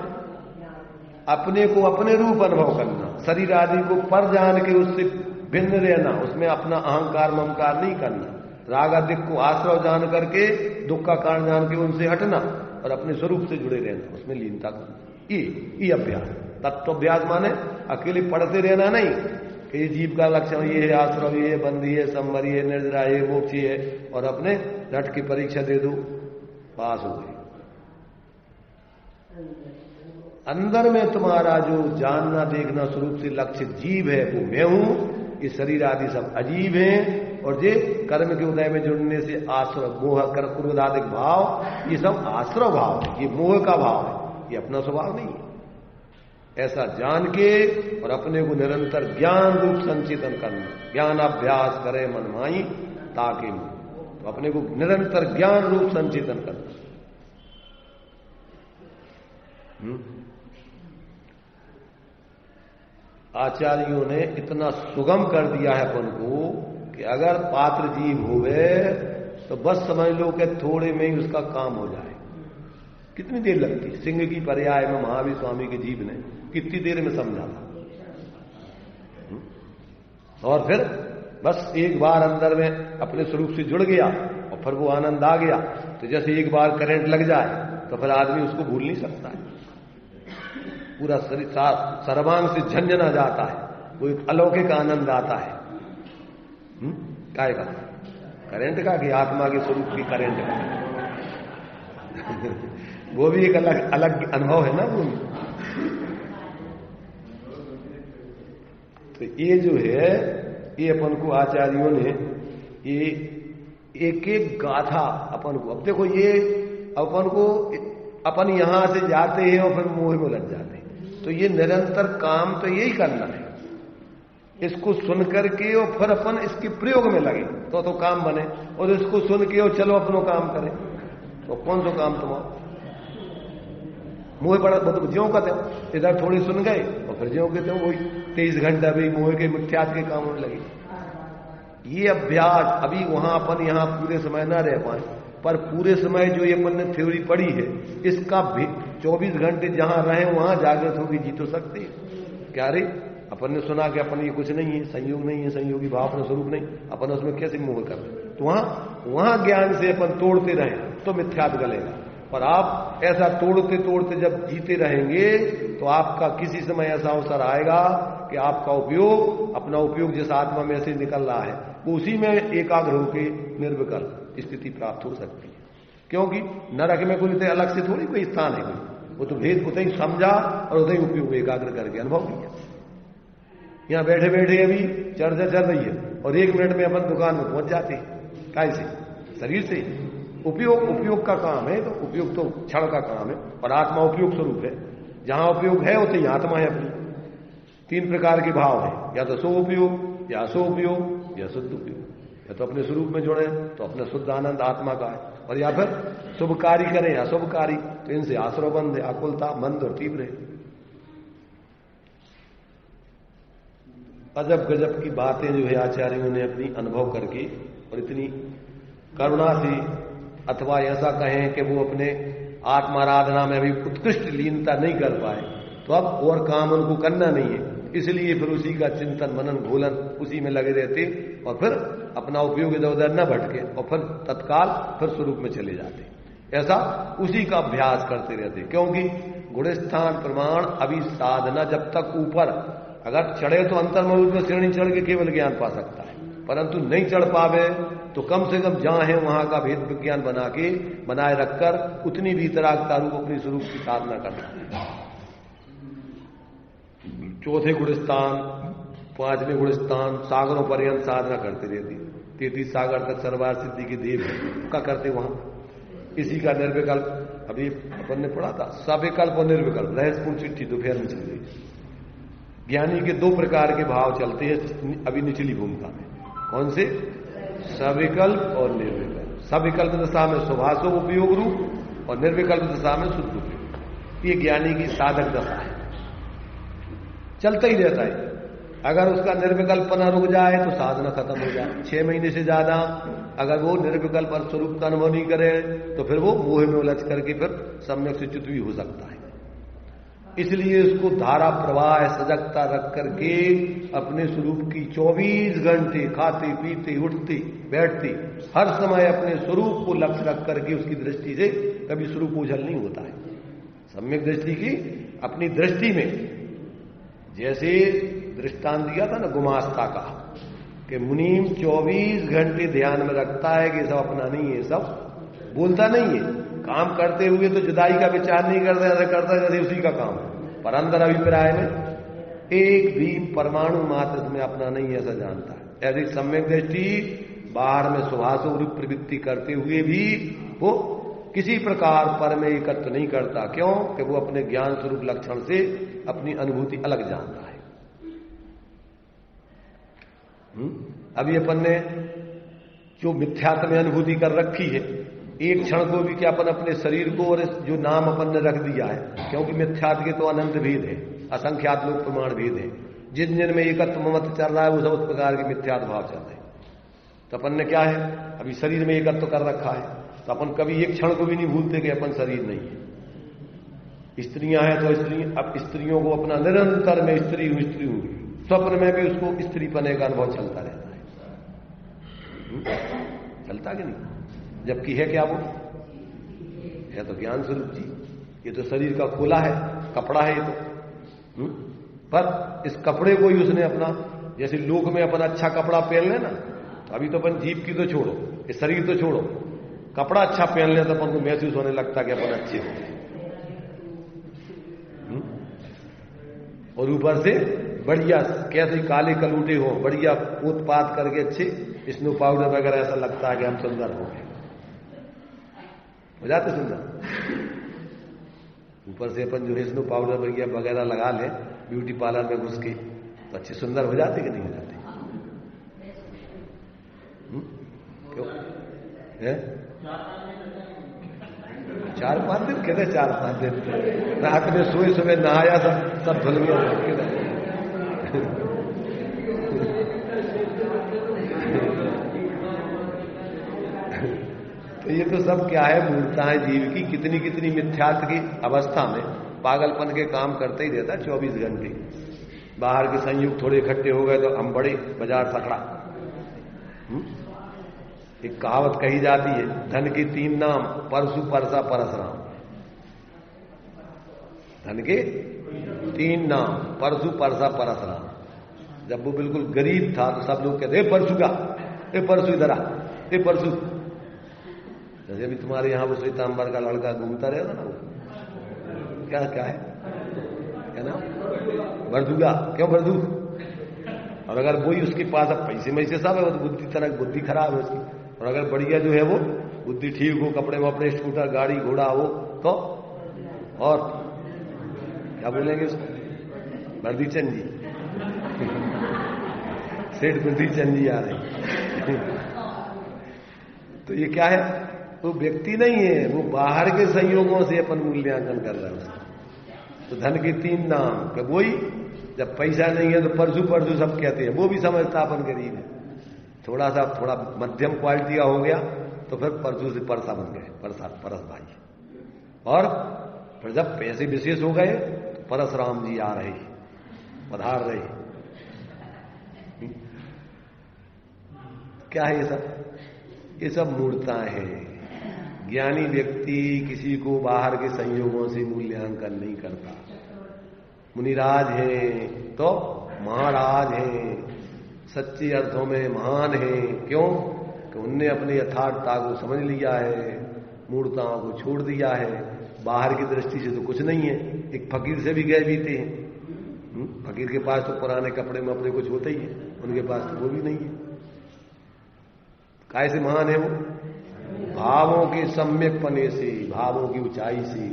अपने को अपने रूप अनुभव करना, शरीर आदि को पर जान के उससे भिन्न रहना, उसमें अपना अहंकार ममकार नहीं करना, राग आदि को आश्रय जान करके दुख का कारण जान के उनसे हटना और अपने स्वरूप से जुड़े रहना, उसमें लीनता करना। ये अभ्यास। तत्वाभ्यास माने अकेले पढ़ते रहना नहीं कि ये जीव का लक्षण ये है, आश्रय ये है, बंदी है, संवरी है, निर्जरा है, मोक्ष है और अपने रट की परीक्षा दे दो पास हो गए। अंदर में तुम्हारा जो जानना देखना स्वरूप से लक्षित जीव है वो मैं हूं। ये शरीर आदि सब अजीब हैं और ये कर्म के उदय में जुड़ने से आश्रय मोह कर क्रोधादिक भाव ये सब आश्रय भाव है, ये मोह का भाव है, ये अपना स्वभाव नहीं है। ऐसा जान के और अपने को निरंतर ज्ञान रूप संचेतन करना, ज्ञान अभ्यास करे मनमाई ताकि तो अपने को निरंतर ज्ञान रूप संचेतन करना। आचार्यों ने इतना सुगम कर दिया है अपन को कि अगर पात्र जीव हुए तो बस समझ लो कि थोड़े में ही उसका काम हो जाए। कितनी देर लगती? सिंह की पर्याय में महावीर स्वामी के जीव ने कितनी देर में समझा था। और फिर बस एक बार अंदर में अपने स्वरूप से जुड़ गया और फिर वो आनंद आ गया। तो जैसे एक बार करंट लग जाए तो फिर आदमी उसको भूल नहीं सकता है, पूरा शरीर सर्वांग से झंझना जाता है, वो एक अलौकिक आनंद आता है। काय का? करंट का कि आत्मा के स्वरूप की करंट का? वो भी एक अलग अनुभव है ना वो। तो ये जो है ये अपन को आचार्यों ने ये एक एक गाथा अपन को, अब देखो ये अपन को अपन यहां से जाते हैं और फिर मोह में लग जाते हैं। तो ये निरंतर काम तो यही करना है, इसको सुन करके और फिर अपन इसके प्रयोग में लगे तो काम बने। और इसको सुन के और चलो अपनो काम करें तो कौन सा काम तुम्हारा? मोह बड़ा मतलब ज्यों कहते हो, इधर थोड़ी सुन गए और फिर ज्यों कहते हो वही 23 घंटा भी मोह के मिथ्यात के काम होने लगे। ये अभ्यास अभी वहां अपन यहां पूरे समय ना रह पाए, पर पूरे समय जो ये अपन ने थ्योरी पढ़ी है इसका 24 घंटे जहां रहे वहां जागृत होगी जी तो सकते हैं। क्या रे अपन ने सुना कि अपन ये कुछ नहीं है, संयोग नहीं है, संयोगी भाव अपना स्वरूप नहीं, अपन उसमें कैसे मोह कर रहे? तो वहां ज्ञान से अपन तोड़ते रहे तो मिथ्यात्व गलेगा। और आप ऐसा तोड़ते तोड़ते जब जीते रहेंगे तो आपका किसी समय ऐसा अवसर आएगा कि आपका उपयोग, अपना उपयोग जिस आत्मा में से निकल रहा है वो उसी में एकाग्र होकर निर्विकल्प स्थिति प्राप्त हो सकती है। क्योंकि नरक में कोई अलग से थोड़ी कोई स्थान है, वो तो भेद उतना ही समझा और उतना ही उपयोग एकाग्र करके अनुभव किया। यहां बैठे बैठे अभी चर्चा चल रही है और 1 मिनट में अपन दुकान में पहुंच जाते हैं। कैसे? शरीर से। उपयोग का काम है, तो उपयोग तो क्षण का काम है और आत्मा उपयोग स्वरूप है। जहां उपयोग है उतनी आत्मा है अपनी। 3 प्रकार के भाव है, या तो सो उपयोग, या असो उपयोग, या शुद्ध उपयोग। या तो अपने स्वरूप में जुड़े तो अपना शुद्ध आनंद आत्मा का है, और या फिर शुभ कार्य करें या शुभ कार्य, तो इनसे आश्रवबंध है, आकुलता मंद और तीव्र है। अजब गजब की बातें जो है आचार्यों ने अपनी अनुभव करके और इतनी करुणा से, अथवा ऐसा कहें कि वो अपने आत्माराधना में अभी उत्कृष्ट लीनता नहीं कर पाए तो अब और काम उनको करना नहीं है, इसलिए फिर उसी का चिंतन मनन घोलन उसी में लगे रहते और फिर अपना उपयोग इधर उधर न भटके और फिर तत्काल फिर स्वरूप में चले जाते। ऐसा उसी का अभ्यास करते रहते, क्योंकि गुणस्थान प्रमाण अभी साधना जब तक ऊपर अगर चढ़े तो अंतर्मूल में श्रेणी चढ़ के केवल ज्ञान पा सकता है, परंतु नहीं चढ़ पावे तो कम से कम जहां है वहां का भेद विज्ञान बनाए रखकर उतनी भीतरागता रूप अपनी स्वरूप की साधना करना। 4थे गुणस्थान, 5वें गुणस्थान, सागरों पर्यंत साधना करते रहती। 33 सागर तक सर्वार सिद्धि की देव का करते वहां। इसी का निर्विकल्प अभी अपन ने पढ़ा था, सविकल्प और निर्विकल्प रहस्यपूर्ण चिट्ठी दोपहर में चल रही। ज्ञानी के 2 प्रकार के भाव चलते हैं अभी निचली भूमिका में। कौन से? सविकल्प और निर्विकल्प। सविकल्प दशा में शुभाशुभ उपयोग रूप और निर्विकल्प दशा में शुद्ध उपयोग। ये ज्ञानी की साधक दशा है, चलता ही रहता है। अगर उसका निर्विकल्पना रुक जाए तो साधना खत्म हो जाए। 6 महीने से ज्यादा अगर वो निर्विकल्प स्वरूप का अनुभव नहीं करे तो फिर वो मोह में उलझ करके फिर सम्यक से च्युत भी हो सकता है। इसलिए उसको धारा प्रवाह सजगता रख करके अपने स्वरूप की 24 घंटे खाते पीते उठते बैठते हर समय अपने स्वरूप को लक्ष्य रख करके उसकी दृष्टि से कभी स्वरूप ओझल नहीं होता है। सम्यक दृष्टि की अपनी दृष्टि में, जैसे दृष्टांत दिया था ना गुमास्ता का, कि मुनीम 24 घंटे ध्यान में रखता है कि सब अपना नहीं है, सब बोलता नहीं है, काम करते हुए तो जुदाई का विचार नहीं करता, ऐसा करता जैसे उसी का काम है, पर अंदर अभिप्राय में एक भी परमाणु मात्र में अपना नहीं है ऐसा जानता है। ऐसी सम्यक दृष्टि बाहर में सुभाषो रूप प्रवृत्ति करते हुए भी वो किसी प्रकार पर में एकत्र नहीं करता। क्यों? कि वो अपने ज्ञान स्वरूप लक्षण से अपनी अनुभूति अलग जानता है। अभी अपन ने जो मिथ्यात्व में अनुभूति कर रखी है, एक क्षण को भी क्या अपन अपने शरीर को और जो नाम अपन ने रख दिया है, क्योंकि मिथ्यात्व के तो अनंत भेद है, असंख्यात लोक प्रमाण भेद है। जिन जिन में एकत्व मत चल रहा है वो सब उस प्रकार के मिथ्यात्व भाव चल रहे हैं। तो अपन ने क्या है, अभी शरीर में एकत्व कर रखा है, तो अपन कभी एक क्षण को भी नहीं भूलते कि अपन शरीर नहीं है। स्त्रियां हैं तो अब स्त्रियों को अपना निरंतर में स्त्री हूं स्वप्न में भी उसको स्त्री पने का अनुभव चलता रहता है। चलता कि नहीं? जबकि है क्या वो? है तो ज्ञान स्वरूप जी। ये तो शरीर का खोला है, कपड़ा है ये तो। पर इस कपड़े को ही उसने अपना, जैसे लोक में अपन अच्छा कपड़ा पहन ले ना, तो अभी तो अपन जीभ की तो छोड़ो, इस शरीर तो छोड़ो, कपड़ा अच्छा पहन ले तो अपन को महसूस होने लगता कि अपन अच्छे हो। और ऊपर से बढ़िया कैसे काले कलूटे हो, बढ़िया उत्पाद करके अच्छे स्नो पाउडर वगैरह, ऐसा लगता है कि हम सुंदर हो गए, हो जाते सुंदर। ऊपर से अपन जो है स्नो पाउडर वगैरह लगा ले ब्यूटी पार्लर में घुस के, तो अच्छे सुंदर हो जाते कि नहीं हो जाते? क्यों है? 4-5 दिन कहते, 4-5 दिन रात में सोए सुबह नहाया सब धुल गया। तो ये तो सब क्या है, मूर्ताएं जीव की कितनी कितनी मिथ्यात्व की अवस्था में पागलपन के काम करते ही रहता 24 घंटे। बाहर के संयुक्त थोड़े इकट्ठे हो गए तो हम बड़े, बाजार तकड़ा। एक कहावत कही जाती है, धन के 3 नाम, परसु परसा परसराम। धन के 3 नाम, परसु परसा परसराम। जब वो बिल्कुल गरीब था तो सब लोग कहते ए परसु का, ए परसु इधर आ, ए परसु। जैसे भी तुम्हारे यहां वो श्वेतांबर का लड़का घूमता रहेगा ना, वो क्या क्या है ना, बरदूगा। क्यों बरदू? और अगर वही उसके पास अब पैसे में से सब है, वो तो बुद्धि खराब है उसकी। और अगर बढ़िया जो है वो बुद्धि ठीक हो, कपड़े वपड़े, स्कूटर, गाड़ी घोड़ा हो तो, और क्या बोलेंगे उसको, बर्दी चंद जी, सेठ बर्दी चंद जी आ रहे। तो ये क्या है, वो व्यक्ति नहीं है, वो बाहर के संयोगों से अपन मूल्यांकन कर रहा है उसका। तो धन के 3 नाम, वही जब पैसा नहीं है तो परसू परसू सब कहते हैं, वो भी समझता अपन गरीब है। थोड़ा मध्यम क्वालिटी का हो गया तो फिर परसू से परसा बन गए, परस भाई। और फिर जब पैसे विशेष हो गए तो परशुराम जी आ रहे, पधार रहे। क्या है ये सब? ये सब मूर्ताएं हैं। ज्ञानी व्यक्ति किसी को बाहर के संयोगों से मूल्यांकन नहीं करता। मुनिराज हैं तो महाराज हैं, सच्चे अर्थों में महान हैं। क्यों? कि उनने अपनी यथार्थता को समझ लिया है, मूर्ताओं को छोड़ दिया है। बाहर की दृष्टि से तो कुछ नहीं है। एक फकीर से भी गए बीते हैं। फकीर के पास तो पुराने कपड़े में अपने कुछ होते ही है, उनके पास तो वो भी नहीं है। कैसे महान है वो? भावों के सम्यक पने से, भावों की ऊंचाई से।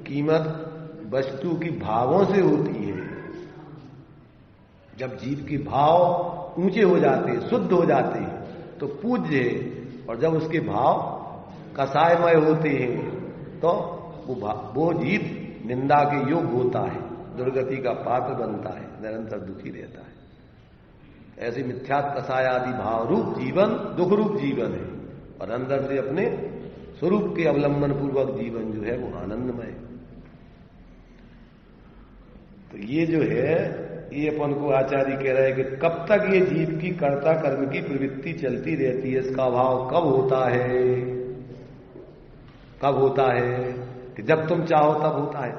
कीमत वस्तु की भावों से होती है। जब जीव के भाव ऊंचे हो जाते हैं, शुद्ध हो जाते हैं तो पूज्य है। और जब उसके भाव कसायमय होते हैं तो वो जीव निंदा के योग होता है, दुर्गति का पात्र बनता है, निरंतर दुखी रहता है। ऐसे मिथ्यात् कसाय आदि भाव रूप जीवन दुख रूप जीवन है। और अंदर से अपने स्वरूप के अवलंबन पूर्वक जीवन जो है वो आनंदमय है। तो ये जो है, ये अपन को आचार्य कह रहे हैं कि कब तक ये जीव की कर्ता कर्म की प्रवृत्ति चलती रहती है, इसका अभाव कब होता है? कब होता है? कि जब तुम चाहो तब होता है।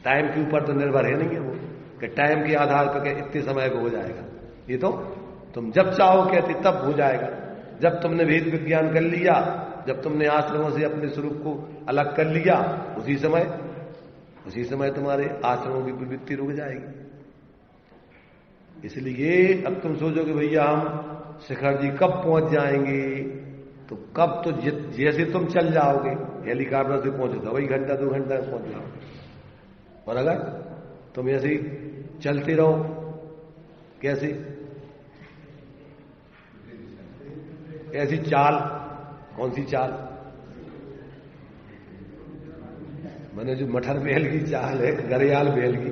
टाइम के ऊपर तो निर्भर है नहीं है वो, कि टाइम के आधार पर इतने समय को हो जाएगा। ये तो तुम जब चाहो कहते तब हो जाएगा। जब तुमने वेद विज्ञान कर लिया, जब तुमने आश्रमों से अपने स्वरूप को अलग कर लिया, उसी समय तुम्हारे आश्रमों की प्रवृत्ति रुक जाएगी। इसलिए अब तुम सोचो कि भैया हम शिखर जी कब पहुंच जाएंगे, तो कब तो जैसे तुम चल जाओगे, हेलीकॉप्टर से पहुंचो तो वही घंटा 2 घंटा पहुंच जाओगे। और अगर तुम ऐसे ही चलते रहो, कैसे? ऐसी चाल, कौन सी चाल? मैंने जो मठर बैल की चाल है, घड़ियाल बैल की,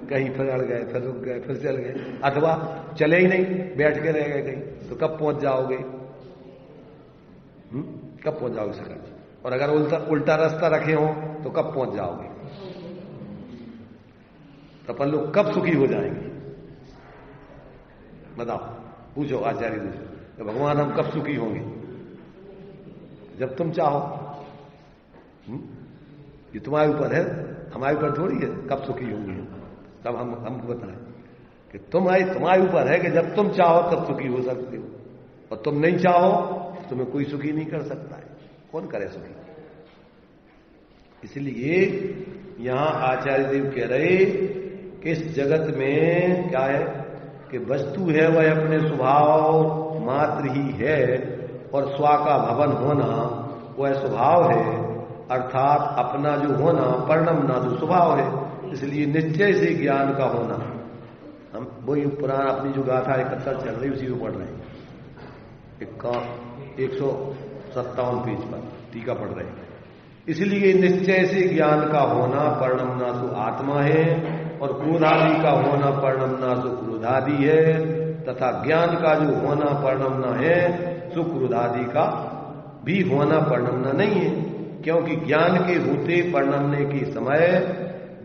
कहीं फिर अड़ गए, फिर रुक गए, फिर चल गए, अथवा चले ही नहीं, बैठ के रह गए कहीं, तो कब पहुंच जाओगे? कब पहुंच जाओगे शिखर जी? और अगर उल्टा रास्ता रखे हो तो कब पहुंच जाओगे? तो अपन लोग कब सुखी हो जाएंगे? बताओ, पूछो आचार्य पूछो, तो भगवान हम कब सुखी होंगे? जब तुम चाहो। ये तुम्हारे ऊपर है, हमारे ऊपर थोड़ी है कब सुखी होंगे। तब हमको बताएं कि तुम्हारे ऊपर है कि जब तुम चाहो तब सुखी हो सकते हो, और तुम नहीं चाहो तुम्हें कोई सुखी नहीं कर सकता है। कौन करे सुखी? इसलिए यहां आचार्य देव कह रहे कि इस जगत में क्या है कि वस्तु है वह अपने स्वभाव मात्र ही है, और स्वा का भवन होना वह स्वभाव है, अर्थात अपना जो होना परिणमना जो स्वभाव है। इसलिए निश्चय से ज्ञान का होना, हम वही पुराण अपनी जो गाथा 71 चल रही उसी को पढ़ रहे हैं, 157 पेज पर टीका पढ़ रहे हैं। इसलिए निश्चय से ज्ञान का होना परिणमना सु आत्मा है, और क्रोधादि का होना परिणमना सु क्रोधादि है, तथा ज्ञान का जो होना परिणमना है सु क्रोधादि का भी होना परिणमना नहीं है। क्योंकि ज्ञान के होते परिणमने के समय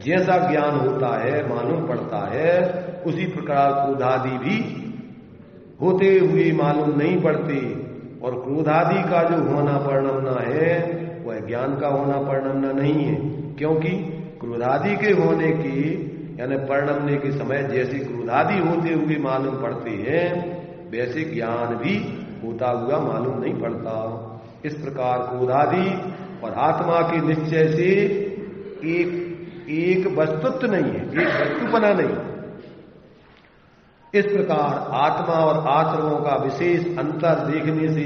जैसा ज्ञान होता है मालूम पड़ता है, उसी प्रकार क्रोधादि भी होते हुए मालूम नहीं पड़ते। और क्रोधादि का जो होना परिणमना है वह ज्ञान का होना परिणमना नहीं है, क्योंकि क्रोधादि के होने की यानी परिणमने के समय जैसे क्रोधादि होते हुए मालूम पड़ते हैं वैसे ज्ञान भी होता हुआ मालूम नहीं पड़ता। इस प्रकार क्रोधादि और आत्मा के निश्चय से एक वस्तुत्व नहीं है, एक वस्तुपना नहीं। इस प्रकार आत्मा और आश्रमों का विशेष अंतर देखने से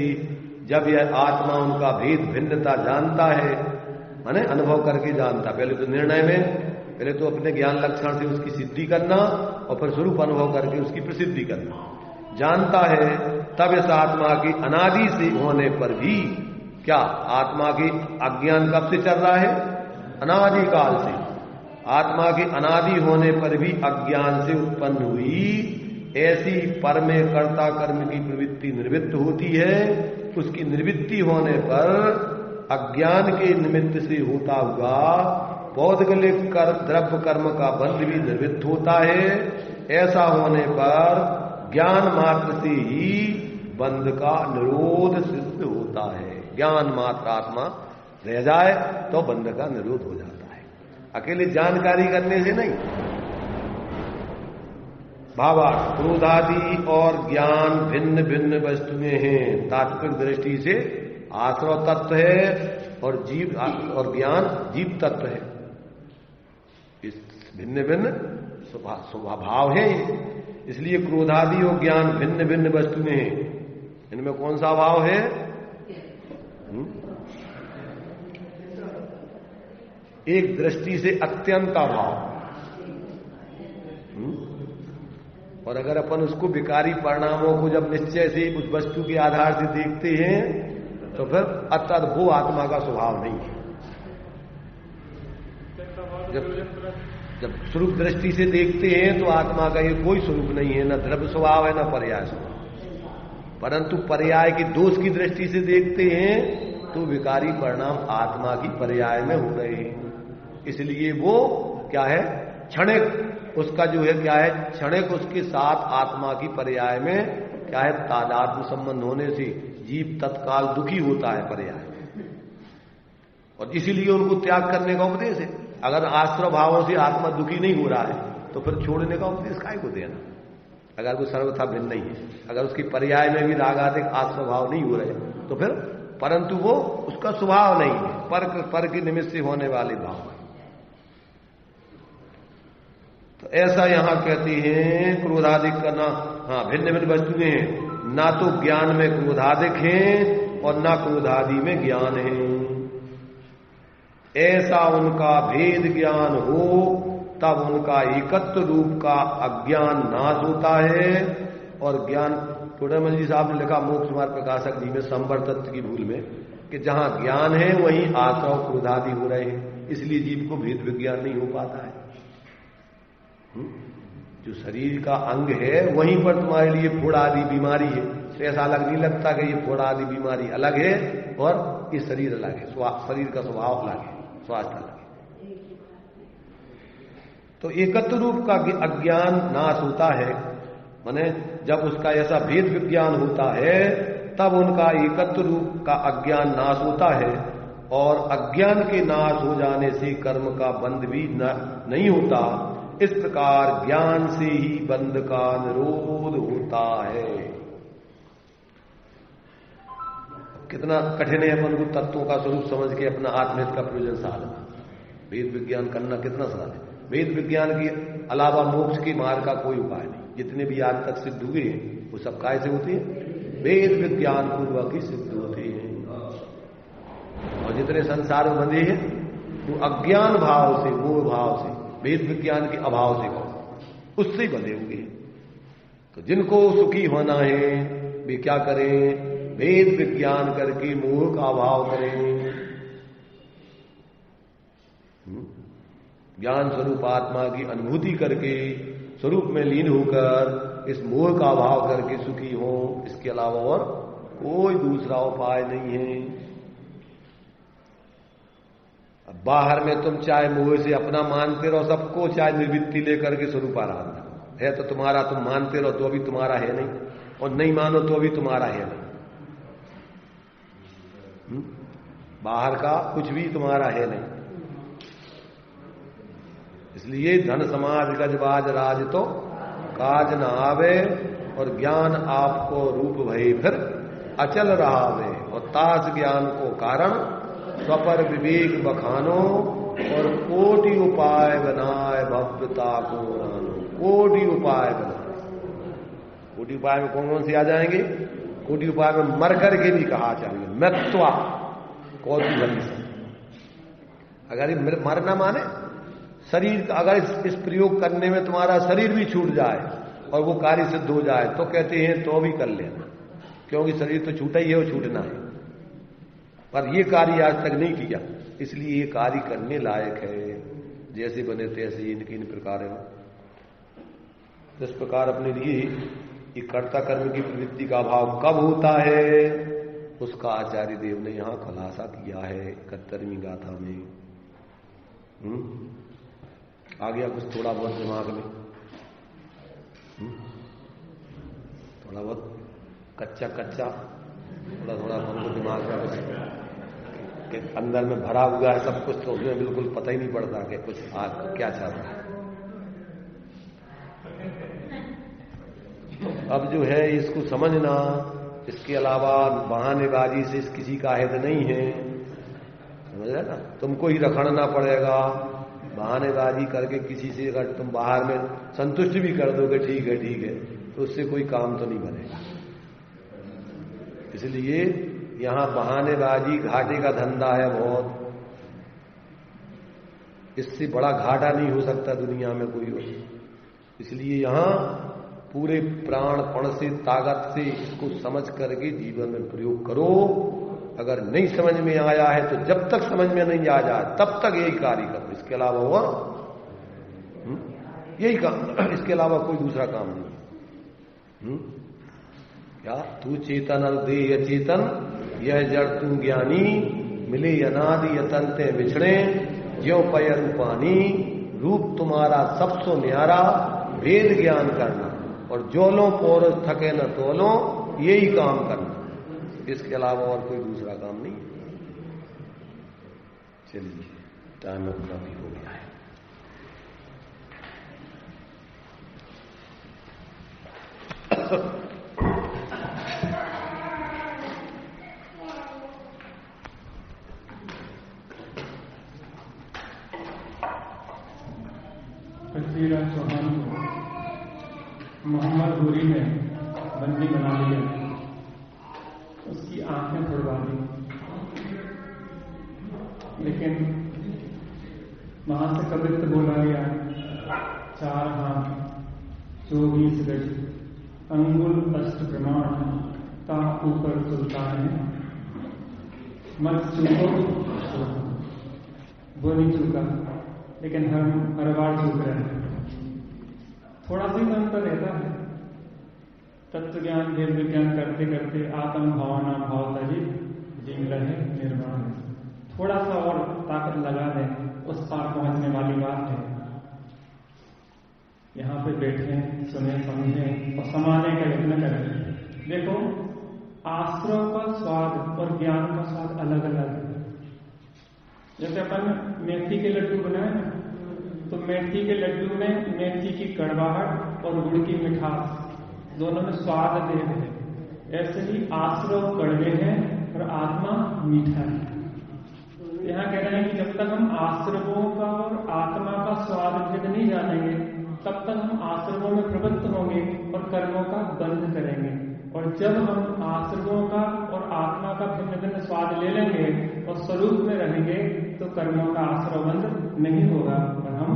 जब यह आत्मा उनका भेद भिन्नता जानता है, माने अनुभव करके जानता, पहले तो निर्णय में पहले तो अपने ज्ञान लक्षण से उसकी सिद्धि करना और फिर स्वरूप अनुभव करके उसकी प्रसिद्धि करना जानता है, तब इस आत्मा की अनादि से होने पर भी क्या आत्मा के अज्ञान कब से चल रहा है? अनादि काल से। आत्मा के अनादि होने पर भी अज्ञान से उत्पन्न हुई ऐसी पर में कर्ता कर्म की प्रवृत्ति निवृत्त होती है। उसकी निवृत्ति होने पर अज्ञान के निमित्त से होता हुआ पौद्गलिक द्रव्य कर्म का बंध भी निवृत्त होता है। ऐसा होने पर ज्ञान मात्र से ही बंध का निरोध सिद्ध होता है। ज्ञान मात्र आत्मा रह जाए तो बंध का निरोध हो जाता है, अकेले जानकारी करने से नहीं। भावार्थ क्रोधादि और ज्ञान भिन्न भिन्न वस्तुएं हैं। तात्विक दृष्टि से आश्रव तत्व है और जीव और ज्ञान जीव तत्व है। इस भिन्न भिन्न स्वभाव है, इसलिए क्रोधादि और ज्ञान भिन्न भिन्न वस्तुएं हैं। इनमें कौन सा भाव है? एक दृष्टि से अत्यंत अभाव। और अगर अपन उसको विकारी परिणामों को जब निश्चय से उस वस्तु के आधार से देखते हैं तो फिर अर्थात वो आत्मा का स्वभाव नहीं है। जब स्वरूप दृष्टि से देखते हैं तो आत्मा का ये कोई स्वरूप नहीं है, न द्रव्य स्वभाव है न पर्याय स्वभाव। परंतु पर्याय की दोष की दृष्टि से देखते हैं तो विकारी परिणाम आत्मा की पर्याय में हो रहे हैं। इसलिए वो क्या है? क्षणिक उसका जो है क्या है? क्षणिक उसके साथ आत्मा की पर्याय में क्या है? तादात्म्य संबंध होने से जीव तत्काल दुखी होता है पर्याय, और इसीलिए उनको त्याग करने का उपदेश है। अगर आश्रय भावों से आत्मा दुखी नहीं हो रहा है तो फिर छोड़ने का उपदेश काहे को देना? अगर वो सर्वथा भिन्न नहीं है, अगर उसकी पर्याय में भी रागाधिक आश्रय भाव नहीं हो रहे तो फिर, परंतु वो उसका स्वभाव नहीं है, पर के निमित्त से होने वाले भाव है। तो ऐसा यहां कहते हैं क्रोधादिक का ना, हाँ भिन्न भिन्न वस्तुएं हैं, ना तो ज्ञान में क्रोधादिक है और ना क्रोधादि में ज्ञान है। ऐसा उनका भेद ज्ञान हो तब उनका एकत्व रूप का अज्ञान नाश होता है। और ज्ञान टोडामल जी साहब ने लिखा मोक्ष मार्ग प्रकाशक जी में संवर तत्व की भूल में कि जहां ज्ञान है वहीं आश्रव क्रोधादि हो रहे हैं, इसलिए जीव को भेद विज्ञान नहीं हो पाता है। जो शरीर का अंग है वहीं पर तुम्हारे लिए फोड़ा आदि बीमारी है, तो ऐसा अलग नहीं लगता कि ये फोड़ा आदि बीमारी अलग है और ये शरीर अलग है, शरीर का स्वभाव अलग है, स्वास्थ्य अलग है। तो एकत्व रूप का अज्ञान नाश होता है, माने जब उसका ऐसा भेद विज्ञान होता है तब उनका एकत्व रूप का अज्ञान नाश होता है। और अज्ञान के नाश हो जाने से कर्म का बंध भी नहीं होता। इस प्रकार ज्ञान से ही बंध का निरोध होता है। कितना कठिन है अपन को तत्वों का स्वरूप समझ के अपना आत्महित का प्रयोजन साधना, वेद विज्ञान करना कितना सरल है। वेद विज्ञान के अलावा मोक्ष के मार्ग का कोई उपाय नहीं। जितने भी आज तक सिद्ध हुए हैं वो सब काय से होते हैं? वेद विज्ञान पूर्वक ही सिद्ध होते हैं। और जितने संसार में बंधे हैं वो अज्ञान भाव से, मोह भाव से, वेद विज्ञान के अभाव से उससे ही बंधे हुए हैं। तो जिनको सुखी होना है वे क्या करें? वेद विज्ञान करके मोह का अभाव करें। ज्ञान स्वरूप आत्मा की अनुभूति करके स्वरूप में लीन होकर इस मोह का अभाव करके सुखी हो। इसके अलावा और कोई दूसरा उपाय नहीं है। अब बाहर में तुम चाहे मुंह से अपना मानते रहो सबको, चाहे निर्वृत्ति लेकर के स्वरूप आराधना है तो तुम्हारा, तुम मानते रहो तो अभी तुम्हारा है नहीं, और नहीं मानो तो अभी तुम्हारा है नहीं। बाहर का कुछ भी तुम्हारा है नहीं। इसलिए धन समाज गजबाज राज तो काज न आवे, और ज्ञान आपको रूप भय फिर अचल रहावे, और ताज ज्ञान को कारण स्वपर विवेक बखानो, और कोटि उपाय बनाए भव्यता को रानो। कोटि उपाय बनाए, कोटि उपाय में कौन कौन से आ जाएंगे? कोटि उपाय में मर करके भी कहा चाहिए मत्वा कौतूहली से। अगर मरना माने शरीर का, अगर इस प्रयोग करने में तुम्हारा शरीर भी छूट जाए और वो कार्य सिद्ध हो जाए तो कहते हैं तो भी कर लेना, क्योंकि शरीर तो छूटा ही है, वो छूटना है। पर ये कार्य आज तक नहीं किया, इसलिए ये कार्य करने लायक है। जैसे बने तैसे इनके इन प्रकार है। इस प्रकार अपने लिए ये कर्ता कर्म की प्रवृत्ति का अभाव कब होता है, उसका आचार्य देव ने यहां खुलासा किया है 71वीं गाथा में। आ गया कुछ थोड़ा बहुत दिमाग में? थोड़ा बहुत कच्चा कच्चा, थोड़ा थोड़ा हमको दिमाग में कुछ अंदर में भरा हुआ है सब कुछ, तो उसमें बिल्कुल पता ही नहीं पड़ता कि कुछ क्या चल रहा है। तो अब जो है इसको समझना, इसके अलावा बहानेबाजी से किसी का हित नहीं है, समझ रहे ना? तुमको ही रखड़ना पड़ेगा। बहानेबाजी करके किसी से अगर तुम बाहर में संतुष्ट भी कर दोगे ठीक है, तो उससे कोई काम तो नहीं बनेगा। इसलिए यहां बहानेबाजी घाटे का धंधा है बहुत, इससे बड़ा घाटा नहीं हो सकता दुनिया में कोई हो। इसलिए यहां पूरे प्राणपण से, ताकत से इसको समझ करके जीवन में प्रयोग करो। अगर नहीं समझ में आया है तो जब तक समझ में नहीं आ जाए तब तक यही कार्य करो, इसके अलावा हुआ यही काम, इसके अलावा कोई दूसरा काम नहीं। क्या तू चेतन और देह अचेतन, यह जड़ तू ज्ञानी, मिले अनादि यतनते बिछड़े, ज्यों पय रूपानी, रूप तुम्हारा सबसो न्यारा, भेद ज्ञान करना, और जोलो पोर थके न तोलो, यही काम करना, इसके अलावा और कोई दूसरा काम नहीं। चलिए टाइम अपना भी हो गया है। पृथ्वीराज चौहान को मोहम्मद घोरी ने बंदी बना लिया, उसकी आंखें फुड़वा दी, लेकिन वहां से कवित्व बोला गया 4 हाथ 24 गज अंगुल अष्ट प्रमाण का ऊपर सुल्तान है, मत चूको। वो नहीं चूका, लेकिन हम हर बार चूक रहे हैं। थोड़ा सा ही अंतर रहता है। तत्व ज्ञान वेद विज्ञान करते करते आत्म भावना भाव तजी जिंग रहे निर्माण, थोड़ा सा और ताकत लगा दें, उस पार पहुंचने वाली बात है। यहां पे बैठे सुने समझे और समाने का यत्न करें। देखो, आश्रय का स्वाद और ज्ञान का स्वाद अलग अलग है। जैसे अपन मेथी के लड्डू बनाए ना, तो मेथी के लड्डू में मेथी की कड़वाहट और गुड़ की मिठास दोनों में स्वाद देव है। ऐसे ही आश्रय कड़वे हैं और आत्मा मीठा है। यहाँ कह रहे हैं कि जब तक हम आश्रयों का और आत्मा का स्वाद भेद नहीं जानेंगे, तब तक हम आश्रयों में प्रवृत्त होंगे और कर्मों का बंध करेंगे। और जब हम आश्रयों का और आत्मा का भिन्न भिन्न स्वाद ले लेंगे और स्वरूप में रहेंगे, तो कर्मों का आश्रय बंध नहीं होगा और हम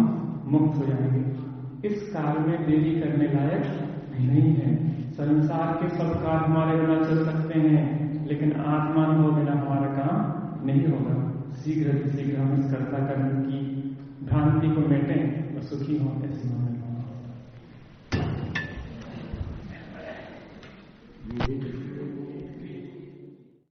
मुक्त हो जाएंगे। इस काल में देरी करने लायक नहीं है। संसार के सब कार्य हमारे बिना चल सकते हैं, लेकिन आत्मानुभव बिना हमारा काम नहीं होगा। शीघ्र हम इस कर्ता कर्म की भ्रांति को मेटें और सुखी हों, ऐसी